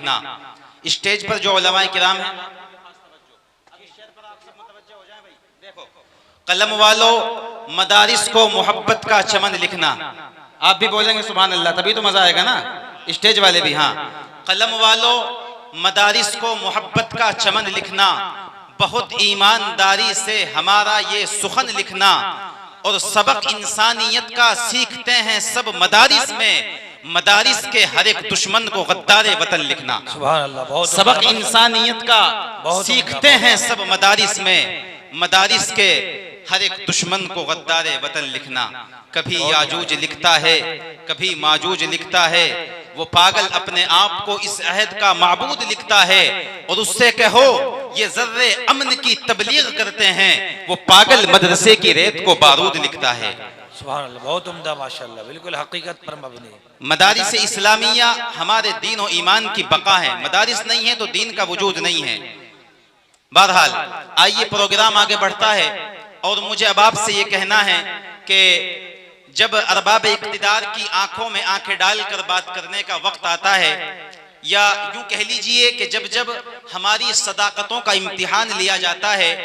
लिखना। स्टेज पर जो उलमाए किराम हैं, कलम वालों, मदारिस को मोहब्बत का चमन लिखना। आप भी बोलेंगे सुभान अल्लाह, तभी तो मजा आएगा ना, स्टेज वाले भी। हाँ, कलम वालों, मदारिस को मोहब्बत का चमन लिखना, बहुत ईमानदारी से हमारा ये सुखन लिखना, और सबक इंसानियत का सीखते हैं सब मदारिस में, मदारिस के हर एक दुश्मन को गद्दारे वतन लिखना। सुभान अल्लाह, बहुत सबक इंसानियत का सीखते हैं सब मदारिस में, मदारिस के हर एक दुश्मन को गद्दारे वतन लिखना। कभी याजूज लिखता है, कभी माजूज लिखता है, वो पागल अपने आप को इस अहद का माबूद लिखता है, और उससे कहो ये जर्रे अमन की तबलीग करते हैं, वो पागल मदरसे की रेत को बारूद लिखता है। सुभान अल्लाह, बहुत उम्दा, माशाअल्लाह, बिल्कुल हकीकत पर मबनी। मदारिस इस्लामिया हमारे दीन और ईमान की बका है, मदारिस नहीं है तो दीन का वजूद नहीं है। बहरहाल आइए, प्रोग्राम आगे बढ़ता है, और मुझे अब आपसे ये कहना है कि जब अरबाब इक्तिदार की आंखों में आंखें डालकर बात करने का वक्त आता है, या यूं कह लीजिए कि जब जब हमारी सदाकतों का इम्तिहान लिया जाता है,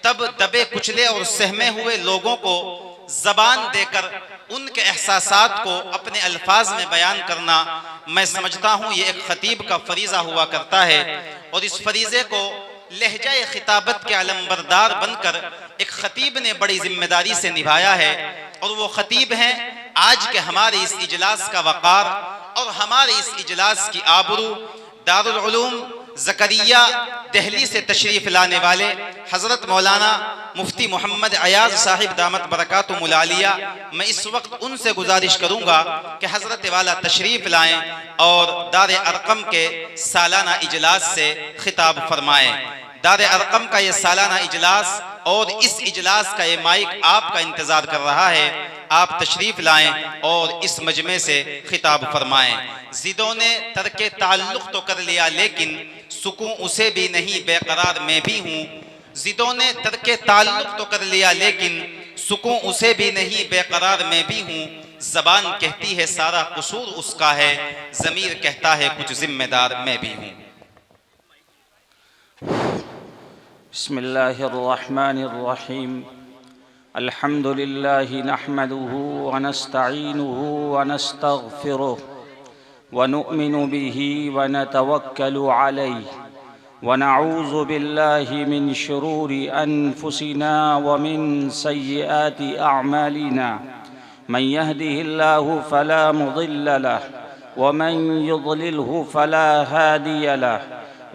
तब दबे कुचले और सहमे हुए लोगों को जबान देकर उनके एहसासात को अपने अल्फाज में बयान करना, मैं समझता हूँ ये एक खतीब का फरीज़ा हुआ करता है। और इस फरीज़े को लहजा खिताबत के अलमबरदार बनकर एक खतीब ने बड़ी जिम्मेदारी से निभाया है, और वो खतीब हैं आज के हमारे इस इजलास का वक़ार और हमारे इस इजलास की आबरू, दारुल उलूम ज़करिया दिल्ली से तशरीफ़ लाने वाले हज़रत मौलाना मुफ्ती मोहम्मद अयाज़ साहिब दामत बरकातुहुल आलिया। मैं इस वक्त उनसे गुजारिश करूँगा कि हज़रत वाला तशरीफ़ लाएँ और दार अरकम के सालाना इजलास से खिताब फरमाएँ। दार अरकम का ये सालाना इजलास और इस इजलास का ये माइक आपका इंतज़ार कर रहा है, आप तशरीफ़ लाएं और इस मजमे से खिताब फरमाएं। ज़िदों ने तर्के ताल्लुक़ तो कर लिया, लेकिन सुकून उसे भी नहीं, बेकरार मैं भी हूँ। ज़िदों ने तर्के ताल्लुक़ तो कर लिया, लेकिन सुकून उसे भी नहीं, बेकरार मैं भी हूँ। ज़बान कहती है सारा कसूर उसका है, ज़मीर कहता है कुछ जिम्मेदार मैं भी हूँ। बिस्मिल्लाहिर्रहमानिर्रहीम। अल्हम्दुलिल्लाहि नहमदुहु व नस्तईनुहु व नस्तगफिरुह व नुअमिनु बिही व नतवक्कलु अलैहि व नऊज़ु बिल्लाहि मिन शुरूरि अनफुसिना व मिन सय्यिआति अअमालिना। मन यहदिहिल्लाहु फला मुदिल्ल लहु व मन युद्लिलहु फला हादिय लहु।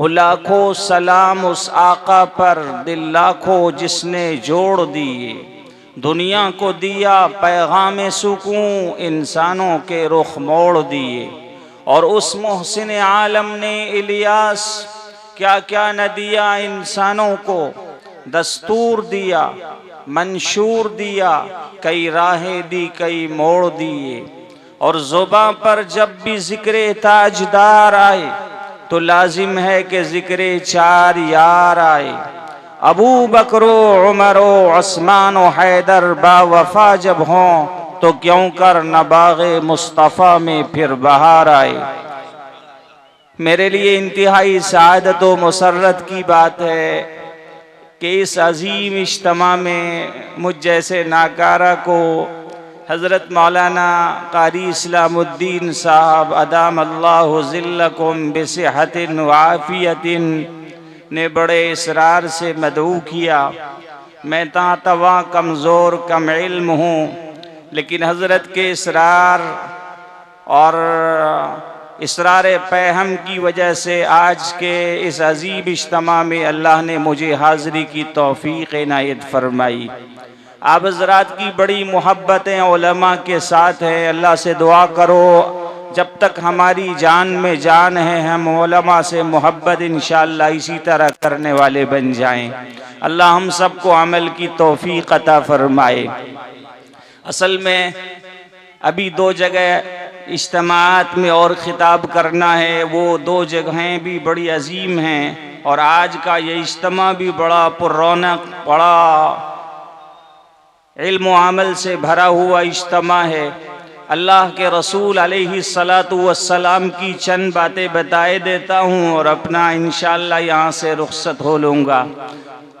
लाखों सलाम उस आका पर दिल लाखों जिसने जोड़ दिए, दुनिया को दिया पैगाम सुकून, इंसानों के रुख मोड़ दिए। और उस मोहसिन आलम ने इलियास क्या क्या न दिया इंसानों को, दस्तूर दिया, मंशूर दिया, कई राहें दी, कई मोड़ दिए। और ज़ुबां पर जब भी ज़िक्र ताजदार आए तो लाजिम है कि ज़िक्र चार यार आए। अबू बकरो, उमरो, उस्मान और हैदर बावफा जब हों तो क्यों कर न बाग़े मुस्तफ़ा में फिर बहार आए। मेरे लिए इंतहाई सआदत व मुसर्रत की बात है कि इस अजीम इज्तिमा में मुझ जैसे नाकारा को हज़रत मौलाना क़ारी इस्लामुद्दीन साहब अदाम अल्लाहु ज़िल्लकुम बिसिहतिन व आफ़ियतिन ने बड़े इसरार से मदऊ किया। मैं तवा कमज़ोर कम इल्म हूँ, लेकिन हज़रत के इसरार और इसरार पैहम की वजह से आज के इस अजीब इज्तिमा में अल्लाह ने मुझे हाज़िरी की तौफ़ीक़ इनायत फरमाई। आप हज़रात की बड़ी मोहब्बतें उलमा के साथ हैं। अल्लाह से दुआ करो जब तक हमारी जान में जान है हम उलमा से मोहब्बत इंशाअल्लाह इसी तरह करने वाले बन जाएं। अल्लाह हम सबको अमल की तौफ़ीक़ अता फरमाए। असल में अभी दो जगह इज्तिमात में और ख़िताब करना है, वो दो जगहें भी बड़ी अजीम हैं और आज का ये इज्तिमा भी बड़ा पुररौनक, बड़ा इल्म व अमल से भरा हुआ इज्तिमा है। अल्लाह के रसूल अलैहिस्सलातु वस्सलाम की चंद बातें बताए देता हूँ और अपना इंशाअल्लाह यहाँ से रुखसत हो लूँगा।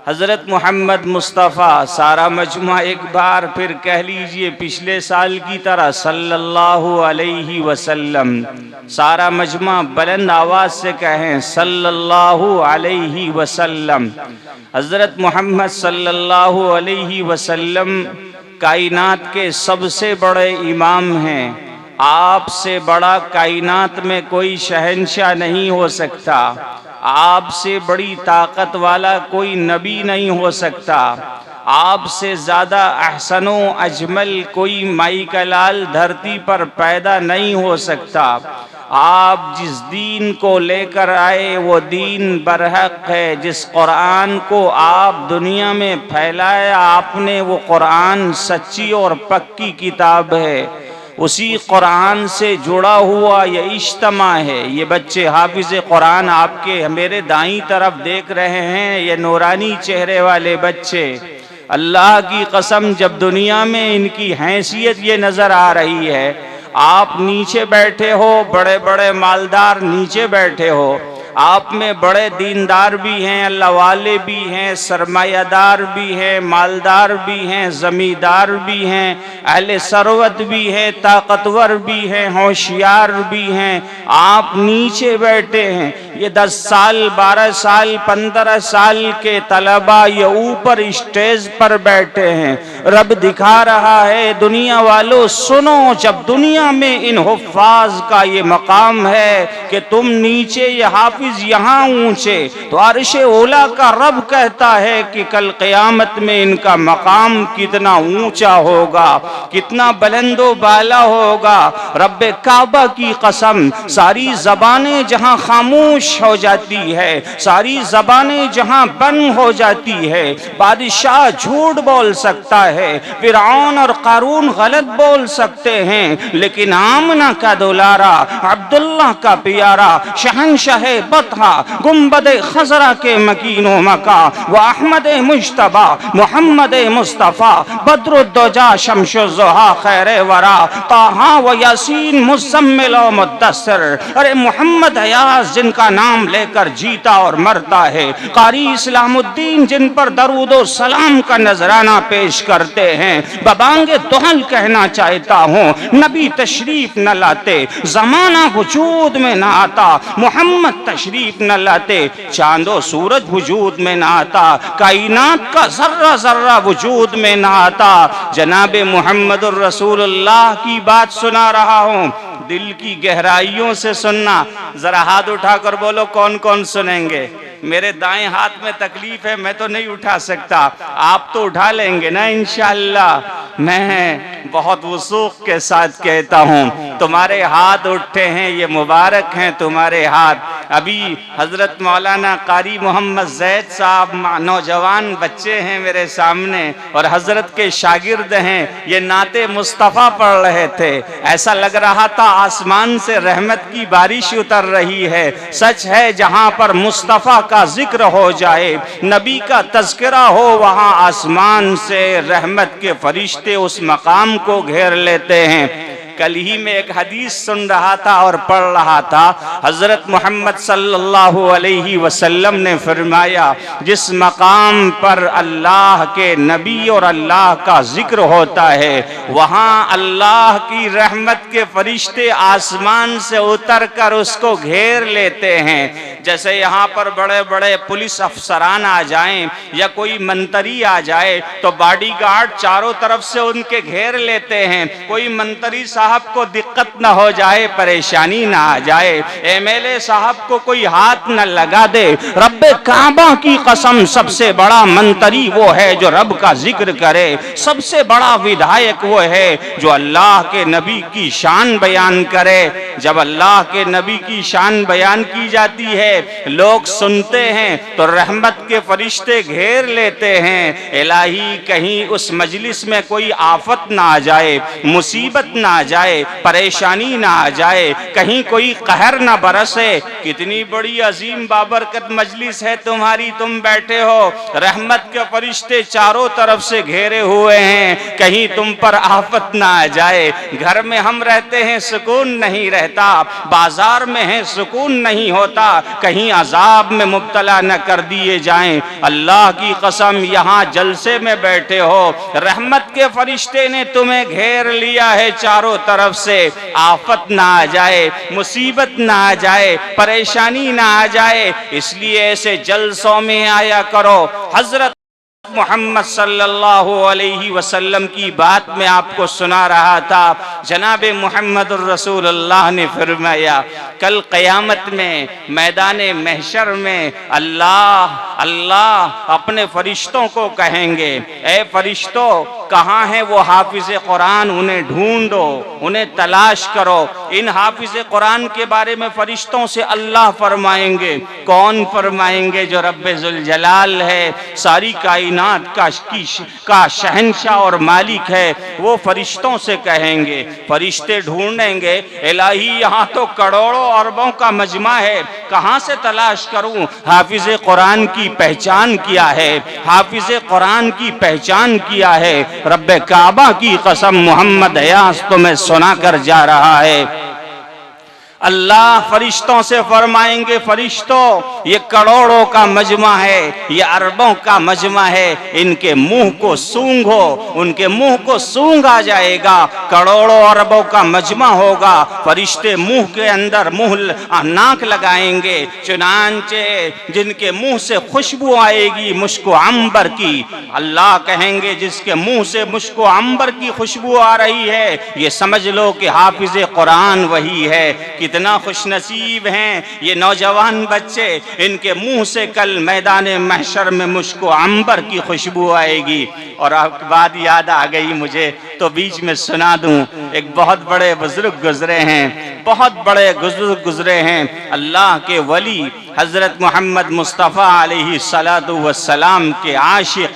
हज़रत मोहम्मद मुस्तफ़ा, सारा मजमा एक बार फिर कह लीजिए पिछले साल की तरह सल्लल्लाहु अलैहि वसल्लम। सारा मजमा बुलंद आवाज़ से कहें सल्लल्लाहु अलैहि वसल्लम। हज़रत मोहम्मद सल्लल्लाहु अलैहि वसल्लम कायनात के सबसे बड़े इमाम हैं। आपसे बड़ा कायनात में कोई शहंशाह नहीं हो सकता, आपसे बड़ी ताकत वाला कोई नबी नहीं हो सकता, आपसे ज़्यादा अहसनो अजमल कोई माई का लाल धरती पर पैदा नहीं हो सकता। आप जिस दीन को लेकर आए वो दीन बरहक है। जिस कुरान को आप दुनिया में फैलाया आपने वो कुरान सच्ची और पक्की किताब है। उसी कुरान से जुड़ा हुआ ये इज्तिमा है। ये बच्चे हाफिज़ कुरान आपके मेरे दाईं तरफ देख रहे हैं, ये नूरानी चेहरे वाले बच्चे, अल्लाह की कसम जब दुनिया में इनकी हैसियत ये नज़र आ रही है। आप नीचे बैठे हो, बड़े बड़े मालदार नीचे बैठे हो, आप में बड़े दीनदार भी हैं, अल्लाह वाले भी हैं, सरमायादार भी हैं, मालदार भी हैं, ज़मींदार भी हैं, अहले सरवत भी हैं, ताकतवर भी हैं, होशियार भी हैं। आप नीचे बैठे हैं। ये 10 साल 12 साल 15 साल के तलबा ये ऊपर स्टेज पर बैठे हैं। रब दिखा रहा है दुनिया वालों सुनो, जब दुनिया में इन हुफ्फाज का ये मकाम है कि तुम नीचे, ये हाफिज यहाँ ऊंचे, तो अर्शे ओला का रब कहता है कि कल क़यामत में इनका मकाम कितना ऊंचा होगा, कितना बुलंदो बाला होगा। रब्बे काबा की कसम, सारी ज़बानें जहाँ खामोश हो जाती है, सारी ज़बानें जहाँ बंद हो जाती है, बादशाह झूठ बोल सकता है, फिरौन और कारून गलत बोल सकते हैं, लेकिन आमना का दुलारा, अब्दुल्लाह का प्यारा, शहंशाह बतहा, गुंबद खजरा के मकीनो मका, व अहमद मुश्तबा, मोहम्मद मुस्तफ़ा, बद्रुद्दोजा शम्सुज़्ज़ोहा खैरे वरा, ताहा व यासीन मुज़म्मिल व मुद्दस्सिर। अरे मोहम्मद अयाज जिनका नाम लेकर जीता और मरता है, क़ारी इस्लामुद्दीन जिन पर दरूद व सलाम का नजराना पेश करते हैं, बबांगे दोहल कहना चाहता हूँ, नबी तशरीफ न लाते ज़माना वजूद में न आता, मोहम्मद तशरीफ न लाते चांदो सूरज वजूद में न आता, कायनात का जर्रा जर्रा वजूद में न आता। जनाबे मुहम्मदुर रसूलुल्लाह की बात सुना रहा हूँ, दिल की गहराइयों से सुनना। जरा हाथ उठाकर बोलो कौन कौन सुनेंगे। मेरे दाएं हाथ में तकलीफ है, मैं तो नहीं उठा सकता, आप तो उठा लेंगे ना इंशाअल्लाह। मैं बहुत वसूख के साथ कहता हूँ, तुम्हारे हाथ उठे हैं, ये मुबारक हैं तुम्हारे हाथ। अभी हजरत मौलाना कारी मोहम्मद जैद साहब नौजवान बच्चे हैं मेरे सामने और हजरत के शागिर्द हैं, ये नाते मुस्तफ़ा पढ़ रहे थे। ऐसा लग रहा था आसमान से रहमत की बारिश उतर रही है। सच है, जहां पर मुस्तफ़ा का जिक्र हो जाए, नबी का तज़किरा हो, वहां आसमान से रहमत के फरिश्ते उस मकाम को घेर लेते हैं। कल ही में एक हदीस सुन रहा था और पढ़ रहा था, हजरत मोहम्मद सल्लल्लाहु अलैहि वसल्लम ने फरमाया, जिस मकाम पर अल्लाह के नबी और अल्लाह का जिक्र होता है, वहां अल्लाह की रहमत के फरिश्ते आसमान से उतर कर उसको घेर लेते हैं। जैसे यहाँ पर बड़े बड़े पुलिस अफसरान आ जाएं या कोई मंत्री आ जाए तो बॉडीगार्ड चारों तरफ से उनके घेर लेते हैं। कोई मंत्री साहब को दिक्कत न हो जाए, परेशानी ना आ जाए, एमएलए साहब को कोई हाथ न लगा दे। रब्बे काबा की कसम, सबसे बड़ा मंत्री वो है जो रब का जिक्र करे, सबसे बड़ा विधायक वो है जो अल्लाह के नबी की शान बयान करे। जब अल्लाह के नबी की शान बयान की जाती है, लोग सुनते हैं तो रहमत के फरिश्ते घेर लेते हैं। इलाही कहीं उस मजलिस में कोई आफत ना आ जाए, मुसीबत ना आ जाए, परेशानी ना आ जाए, कहीं कोई कहर ना बरसे। कितनी बड़ी अजीम बाबरकत मजलिस है तुम्हारी, तुम बैठे हो, रहमत के फरिश्ते चारों तरफ से घेरे हुए हैं, कहीं तुम पर आफत ना आ जाए। घर में हम रहते हैं, सुकून नहीं रहता, बाजार में है, सुकून नहीं होता, कहीं अजाब में मुब्तला न कर दिए जाएं। अल्लाह की कसम, यहाँ जलसे में बैठे हो, रहमत के फरिश्ते ने तुम्हें घेर लिया है चारों तरफ से, आफत ना आ जाए, मुसीबत ना आ जाए, परेशानी ना आ जाए। इसलिए ऐसे जलसों में आया करो। हजरत मोहम्मद सल्लल्लाहु अलैहि वसल्लम की बात में आपको सुना रहा था। जनाब मोहम्मद रसूलुल्लाह ने फरमाया, कल क़यामत में मैदान महशर में अल्लाह अल्लाह अपने फरिश्तों को कहेंगे, ए फरिश्तों, कहाँ है वो हाफिज कुरान, उन्हें ढूंढो, उन्हें तलाश करो। इन हाफिज कुरान के बारे में फरिश्तों से अल्लाह फरमाएंगे। कौन फरमाएंगे? जो रब्बे जुल जलाल है, सारी कायनात का शहंशाह और मालिक है, वो फरिश्तों से कहेंगे। फरिश्ते ढूंढेंगे, इलाही यहाँ तो करोड़ों अरबों का मजमा है, कहाँ से तलाश करूं? हाफिज कुरान की पहचान क्या है? हाफिज कुरान की पहचान क्या है? रब्बे काबा की कसम, मोहम्मद अयास तुम्हें सुना कर जा रहा है। अल्लाह फरिश्तों से फरमाएंगे, फरिश्तों, ये करोड़ों का मजमा है, ये अरबों का मजमा है, इनके मुंह को सूंघो। उनके मुंह को सूंघ आ जाएगा, करोड़ों अरबों का मजमा होगा। फरिश्ते मुंह के अंदर नाक लगाएंगे, चुनांचे जिनके मुंह से खुशबू आएगी मुश्को अंबर की, अल्लाह कहेंगे जिसके मुंह से मुश्को अंबर की खुशबू आ रही है, ये समझ लो कि हाफिज कुरान वही है। कितना खुशनसीब हैं ये नौजवान बच्चे, इनके मुंह से कल मैदान महशर में मुश्को अंबर की खुशबू आएगी। और आपकी बात याद आ गई मुझे, तो बीच में सुना दूं। एक बहुत बड़े बुजुर्ग गुजरे हैं, बहुत बड़े बुजुर्ग गुजरे हैं, अल्लाह के वली हजरत मोहम्मद मुस्तफ़ा अलैहि सलातु वस्सलाम के आशिक,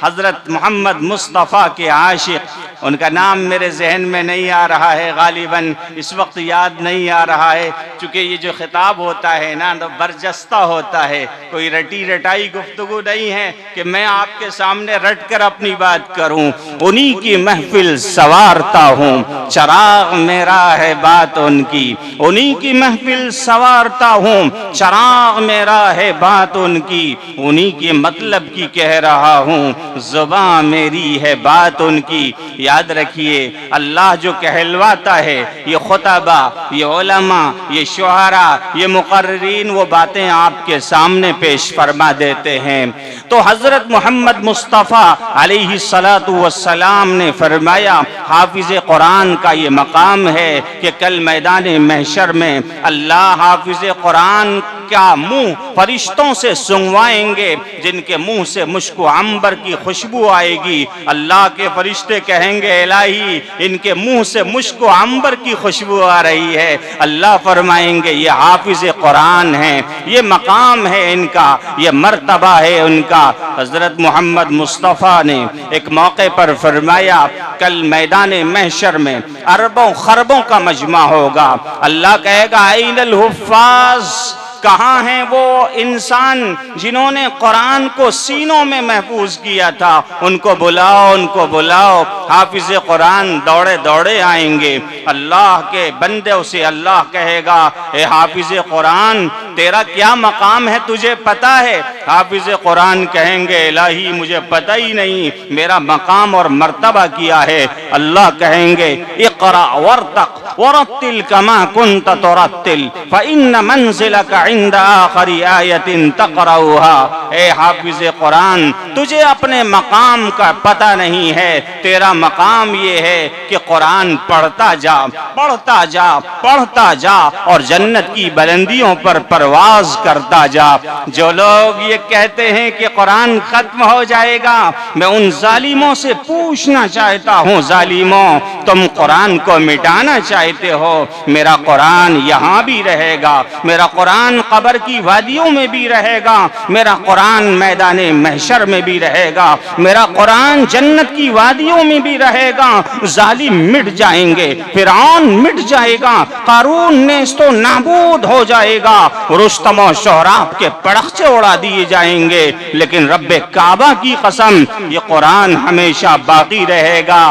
हजरत मोहम्मद मुस्तफ़ा के आशिक। उनका नाम मेरे जहन में नहीं आ रहा है, गालिबन इस वक्त याद नहीं आ रहा है, क्योंकि ये जो खिताब होता है ना, तो बरजस्ता होता है, कोई रटी रटाई गुफ्तगू नहीं है कि मैं आपके सामने रट कर अपनी बात करूं। उन्हीं की महफिल सवारता हूं, चराग मेरा है बात उनकी। उन्हीं की महफिल सवारता हूं, चराग मेरा है बात उनकी। उन्हीं के मतलब की कह रहा हूं, ज़ुबान मेरी है बात उनकी। याद रखिए, अल्लाह जो कहलवाता है, ये खुतबा, ये उलमा, ये शुहरा, ये मुकर्रिरीन वो बातें आपके सामने पेश फरमा देते हैं। तो हजरत मोहम्मद मुस्तफ़ा अलैहि सलातु वस्सलाम ने फरमाया, हाफिज कुरान का ये मकाम है कि कल मैदान महशर में अल्लाह हाफिज कुरान का मुंह फरिश्तों से सुंघवाएंगे, जिनके मुंह से मुश्को अंबर की खुशबू आएगी। अल्लाह के फरिश्ते कहेंगे, कहेंगे इलाही इनके मुंह से मुश्क अंबर की खुशबू आ रही है। अल्लाह फरमाएंगे ये हाफिज कुरान है, ये मकाम है इनका, ये मर्तबा है उनका। हजरत मोहम्मद मुस्तफ़ा ने एक मौके पर फरमाया कल मैदान महशर में अरबों खरबों का मजमा होगा। अल्लाह कहेगा ऐनल हुफ्फाज, कहाँ हैं वो इंसान जिन्होंने कुरान को सीनों में महफूज किया था, उनको बुलाओ, उनको बुलाओ। हाफिज कुरान दौड़े दौड़े आएंगे। अल्लाह के बंदे उसे अल्लाह कहेगा ए हाफिज कुरान तेरा क्या मकाम है तुझे पता है? हाफिज कुरान कहेंगे इलाही मुझे पता ही नहीं, मेरा मकाम और मर्तबा किया है। अल्लाह कहेंगे इक़रा वरतक वरत्तिल कमा कुन्त तुरत्तिल फ़इन्न मंज़िलका इंद आखिरी आयतिन तक़रऊहा। ए हाफिज कुरान तुझे अपने मकाम का पता नहीं है, तेरा मकाम ये है कि कुरान पढ़ता जा, पढ़ता जा, पढ़ता जा और जन्नत की बुलंदियों पर परवाज करता जा। जो लोग ये कहते हैं कि कुरान खत्म हो जाएगा, मैं उन जालिमों से पूछना चाहता हूँ, जालिमों तुम कुरान को मिटाना चाहते हो, मेरा कुरान यहाँ भी रहेगा, मेरा कुरान कब्र की वादियों में भी रहेगा, मेरा कुरान मैदान महशर में भी रहेगा, मेरा कुरान जन्नत की वादियों में भी रहेगा। जालिम मिट जाएंगे, फिरौन मिट जाएगा, कारून नेस्तो नाबूद हो जाएगा, रुस्तम और शोहराब के पड़खचे उड़ा दिए जाएंगे, लेकिन रब्बे काबा की कसम ये कुरान हमेशा बाकी रहेगा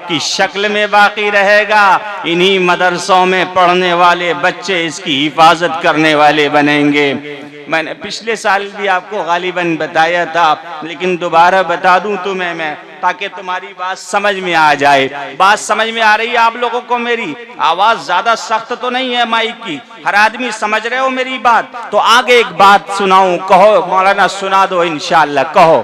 की शक्ल में बाकी रहेगा। इन्हीं मदरसों में पढ़ने वाले बच्चे इसकी हिफाजत करने वाले बनेंगे। मैंने पिछले साल भी आपको गालिबन बताया था, लेकिन दोबारा बता दूं तुम्हें मैं, ताकि तुम्हारी बात समझ में आ जाए। बात समझ में आ रही है आप लोगों को? मेरी आवाज ज्यादा सख्त तो नहीं है माइक की? हर आदमी समझ रहे हो मेरी बात? तो आगे एक बात सुनाऊं, कहो मौलाना सुना दो इंशाअल्लाह, कहो।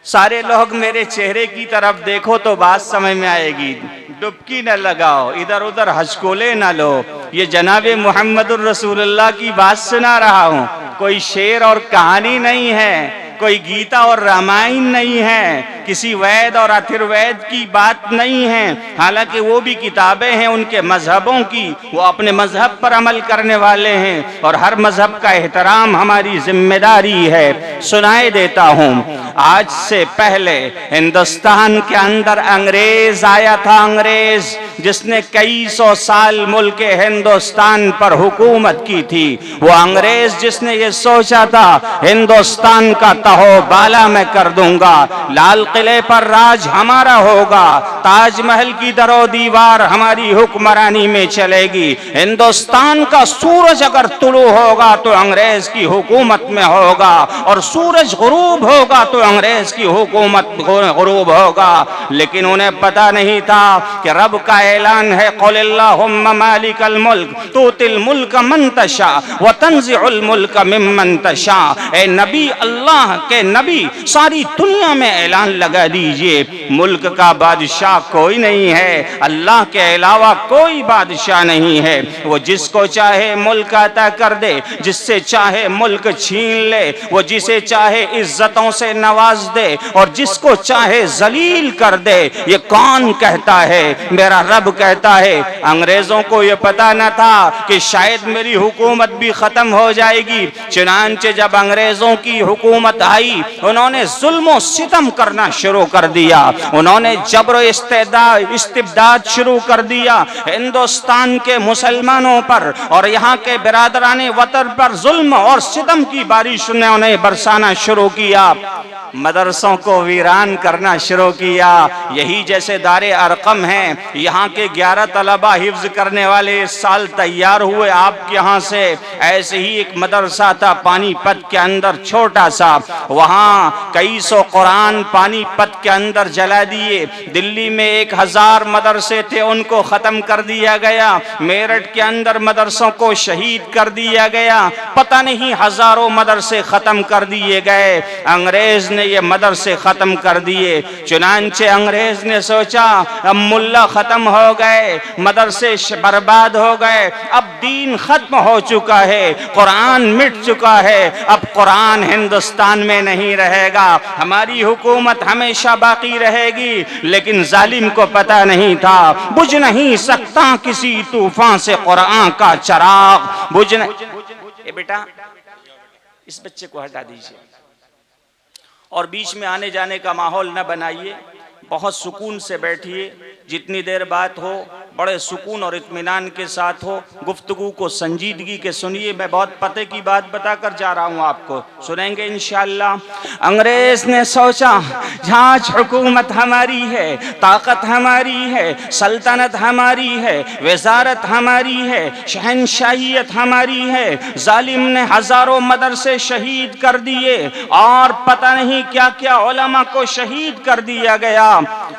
सारे लोग मेरे चेहरे की तरफ देखो तो बात समझ में आएगी। डुबकी न लगाओ, इधर उधर हचकोले न लो। ये जनाबे मुहम्मदुर रसूलुल्लाह की बात सुना रहा हूँ, कोई शेर और कहानी नहीं है, कोई गीता और रामायण नहीं है, किसी वैद और अथर्ववेद की बात नहीं है। हालांकि वो भी किताबें हैं उनके मजहबों की, वो अपने मजहब पर अमल करने वाले हैं और हर मजहब का एहतराम हमारी जिम्मेदारी है। सुनाए देता हूँ, आज से पहले हिंदुस्तान के अंदर अंग्रेज आया था, अंग्रेज जिसने कई सौ साल मुल्क हिंदुस्तान पर हुकूमत की थी। वो अंग्रेज जिसने ये सोचा था हिंदुस्तान का तहो बाला मैं कर दूंगा, लाल किले पर राज हमारा होगा, ताजमहल की दरो दीवार हमारी हुक्मरानी में चलेगी, हिंदुस्तान का सूरज अगर तुलू होगा तो अंग्रेज की हुकूमत में होगा, और सूरज गुरूब होगा तो अंग्रेज की हुकूमत गुरूब होगा। लेकिन उन्हें पता नहीं था कि रब का ऐलान है क़ुलिल्लाहुम्मा मालिकल मुल्क तूतिल मुल्क मन तशा व तंज़िउल मुल्क मिम्मन तशा। ए नबी, अल्लाह के नबी, सारी दुनिया में ऐलान लगा दीजिए, मुल्क का बादशाह कोई नहीं है, अल्लाह के अलावा कोई बादशाह नहीं है। वो जिसको चाहे मुल्क अता कर दे, जिससे चाहे मुल्क छीन ले, वो जिसे चाहे इज्जतों से नवाज दे और जिसको चाहे जलील कर दे। ये कौन कहता है? मेरा रब कहता है। अंग्रेजों को ये पता न था कि शायद मेरी हुकूमत भी खत्म हो जाएगी, चुनांचे जब अंग्रेजों की हुकूमत आई, उन्होंने जुल्म सितम करना शुरू कर दिया, उन्होंने जबर इस्तिबदाद शुरू कर दिया हिंदुस्तान के मुसलमानों पर, और यहाँ के बिरादराने वतन पर जुल्म और सितम की बारिश उन्होंने बरसाना शुरू किया, मदरसों को वीरान करना शुरू किया। यही जैसे दारे अरकम हैं, यहाँ के 11 तलबा हिफ्ज करने वाले इस साल तैयार हुए आपके यहाँ से। ऐसे ही एक मदरसा था पानीपत के अंदर छोटा सा, वहाँ कई सौ कुरान पानीपत के अंदर जला दिए। दिल्ली में 1000 मदरसे थे, उनको ख़त्म कर दिया गया। मेरठ के अंदर मदरसों को शहीद कर दिया गया। पता नहीं हज़ारों मदरसे ख़त्म कर दिए गए। अंग्रेज ने ये मदरसे ख़त्म कर दिए। चुनांचे अंग्रेज ने सोचा अब मुल्ला ख़त्म हो गए, मदरसे बर्बाद हो गए, अब दीन ख़त्म हो चुका है, कुरान मिट चुका है, अब कुरान हिंदुस्तान आसमान में नहीं रहेगा, हमारी हुकूमत हमेशा बाकी रहेगी। लेकिन जालिम को पता नहीं था, बुझ नहीं सकता किसी तूफान से कुरान का चिराग, बुझ नहीं। ए बेटा, इस बच्चे को हटा दीजिए और बीच में आने जाने का माहौल न बनाइए, बहुत सुकून से बैठिए। जितनी देर बात हो बड़े सुकून और इत्मीनान के साथ हो, गुफ्तगू को संजीदगी के सुनिए। मैं बहुत पते की बात बताकर जा रहा हूँ, आपको सुनेंगे इंशाअल्लाह। अंग्रेज ने सोचा जहाँ हुकूमत हमारी है, ताकत हमारी है, सल्तनत हमारी है, वजारत हमारी है, शहनशाहियत हमारी है, जालिम ने हजारों मदरसे शहीद कर दिए और पता नहीं क्या क्या उलमा को शहीद कर दिया गया।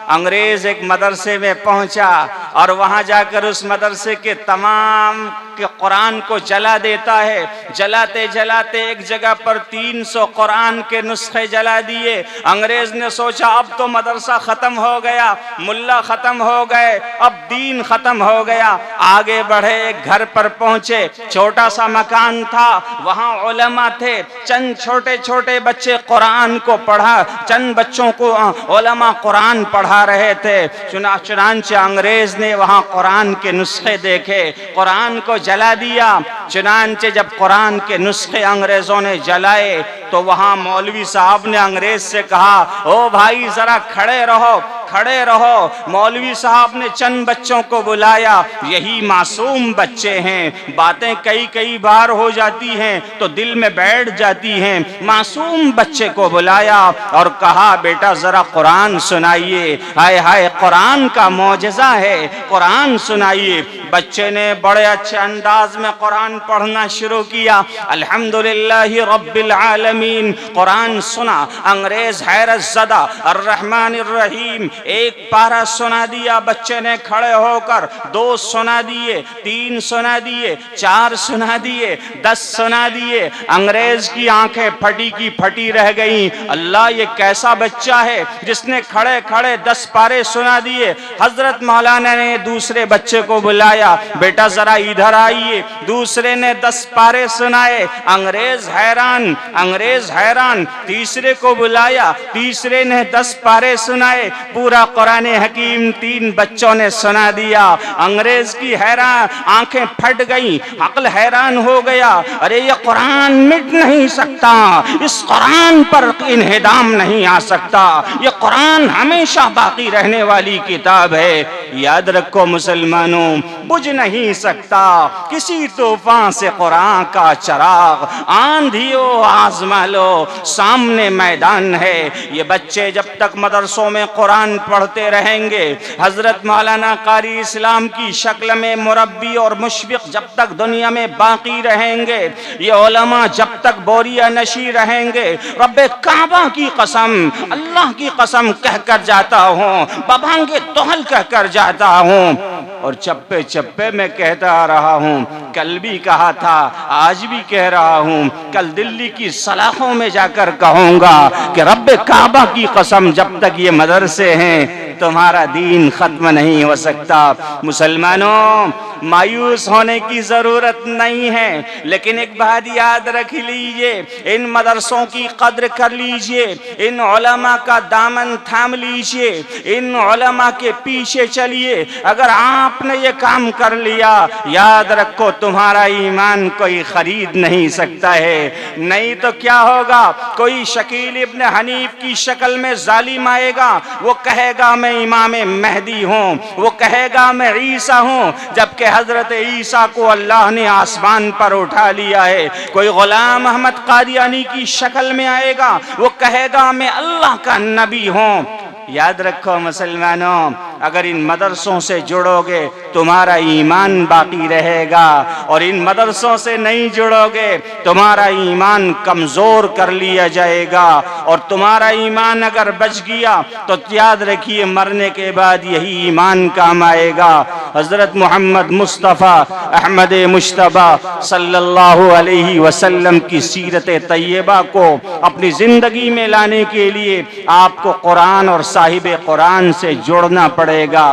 अंग्रेज एक मदरसे में पहुंचा और वहां जाकर उस मदरसे के तमाम के कुरान को जला देता है। जलाते जलाते एक जगह पर 300 कुरान के नुस्खे जला दिए। अंग्रेज ने सोचा अब तो मदरसा खत्म हो गया, मुल्ला खत्म हो गए, अब दीन खत्म हो गया। आगे बढ़े, एक घर पर पहुंचे, छोटा सा मकान था, वहां उलमा थे, चंद छोटे छोटे बच्चे कुरान को पढ़ा, चंद बच्चों को उलमा कुरान पढ़ा रहे थे। चुनांचे अंग्रेज ने वहां कुरान के नुस्खे देखे, कुरान को जला दिया। चुनांचे जब कुरान के नुस्खे अंग्रेजों ने जलाए तो वहां मौलवी साहब ने अंग्रेज से कहा, ओ भाई जरा खड़े रहो, खड़े रहो। मौलवी साहब ने चंद बच्चों को बुलाया, यही मासूम बच्चे हैं, बातें कई कई बार हो जाती हैं तो दिल में बैठ जाती हैं। मासूम बच्चे को बुलाया और कहा, बेटा जरा कुरान सुनाइए, हाय हाय कुरान का मौजज़ा है, कुरान सुनाइए। बच्चे ने बड़े अच्छे अंदाज में कुरान पढ़ना शुरू किया। अल्हम्दुलिल्लाहि रब्बिल आलमीन कुरान सुना। अंग्रेज हैरत ज़दा अर्रहमानिर रहीम एक पारा सुना दिया। बच्चे ने खड़े होकर 2 सुना दिए, 3 सुना दिए, 4 सुना दिए, 10 सुना दिए। अंग्रेज की आंखें फटी की फटी रह गईं। अल्लाह, ये कैसा बच्चा है जिसने खड़े खड़े 10 पारे सुना दिए। हजरत मौलाना ने दूसरे बच्चे को बुलाया, बेटा जरा इधर आइए। दूसरे ने 10 पारे सुनाए। अंग्रेज हैरान, अंग्रेज हैरान। तीसरे को बुलाया, तीसरे ने 10 पारे सुनाए। पूरा कुरान हकीम 3 बच्चों ने सुना दिया। अंग्रेज की हैरान आंखें फट गई, अक्ल हैरान हो गया। अरे ये कुरान मिट नहीं सकता, इस कुरान पर इन्हिदाम नहीं आ सकता, ये कुरान हमेशा बाकी रहने वाली किताब है। याद रखो मुसलमानों, बुझ नहीं सकता किसी तूफान से कुरान का चिराग। आंधियों आजमा लो, सामने मैदान है। ये बच्चे जब तक मदरसों में कुरान पढ़ते रहेंगे, हजरत मौलाना कारी इस्लाम की शक्ल में मुरब्बी और मुशफिक जब तक दुनिया में बाकी रहेंगे, ये उलमा जब तक बोरिया नशी रहेंगे, रब्बे काबा की कसम, अल्लाह की कसम कहकर जाता हूँ, बबांगे तोहल कहकर जाता हूँ और चप्पे चप्पे में कहता आ रहा हूँ। कल भी कहा था, आज भी कह रहा हूँ, कल दिल्ली की सलाखों में जाकर कहूँगा कि रब्बे काबा की कसम, जब तक ये मदरसे हैं तुम्हारा दीन खत्म नहीं हो सकता। मुसलमानों, मायूस होने की जरूरत नहीं है, लेकिन एक बात याद रख लीजिए, इन मदरसों की कद्र कर लीजिए, इन उलमा का दामन थाम लीजिए, इन उलमा के पीछे चलिए। अगर आपने ये काम कर लिया, याद रखो तुम्हारा ईमान कोई खरीद नहीं सकता है। नहीं तो क्या होगा, कोई शकील इब्न हनीफ की शक्ल में जालिम आएगा, वो कहेगा मैं इमाम मेहदी हूँ, वो कहेगा मैं ईसा हूँ, जबकि हजरत ईसा को अल्लाह ने आसमान पर उठा लिया है। कोई गुलाम अहमद कादियानी की शक्ल में आएगा, वो कहेगा मैं अल्लाह का नबी हूँ। याद रखो मुसलमानों, अगर इन मदरसों से जुड़ोगे तुम्हारा ईमान बाकी रहेगा, और इन मदरसों से नहीं जुड़ोगे तुम्हारा ईमान कमजोर कर लिया जाएगा। और तुम्हारा ईमान अगर बच गया तो याद रखिए मरने के बाद यही ईमान काम आएगा। हजरत मोहम्मद मुस्तफ़ा अहमद मुश्तबा सल्लल्लाहु अलैहि वसल्लम की सीरत तैयबा को अपनी जिंदगी में लाने के लिए आपको कुरान और साहिब कुरान से जोड़ना पड़ेगा।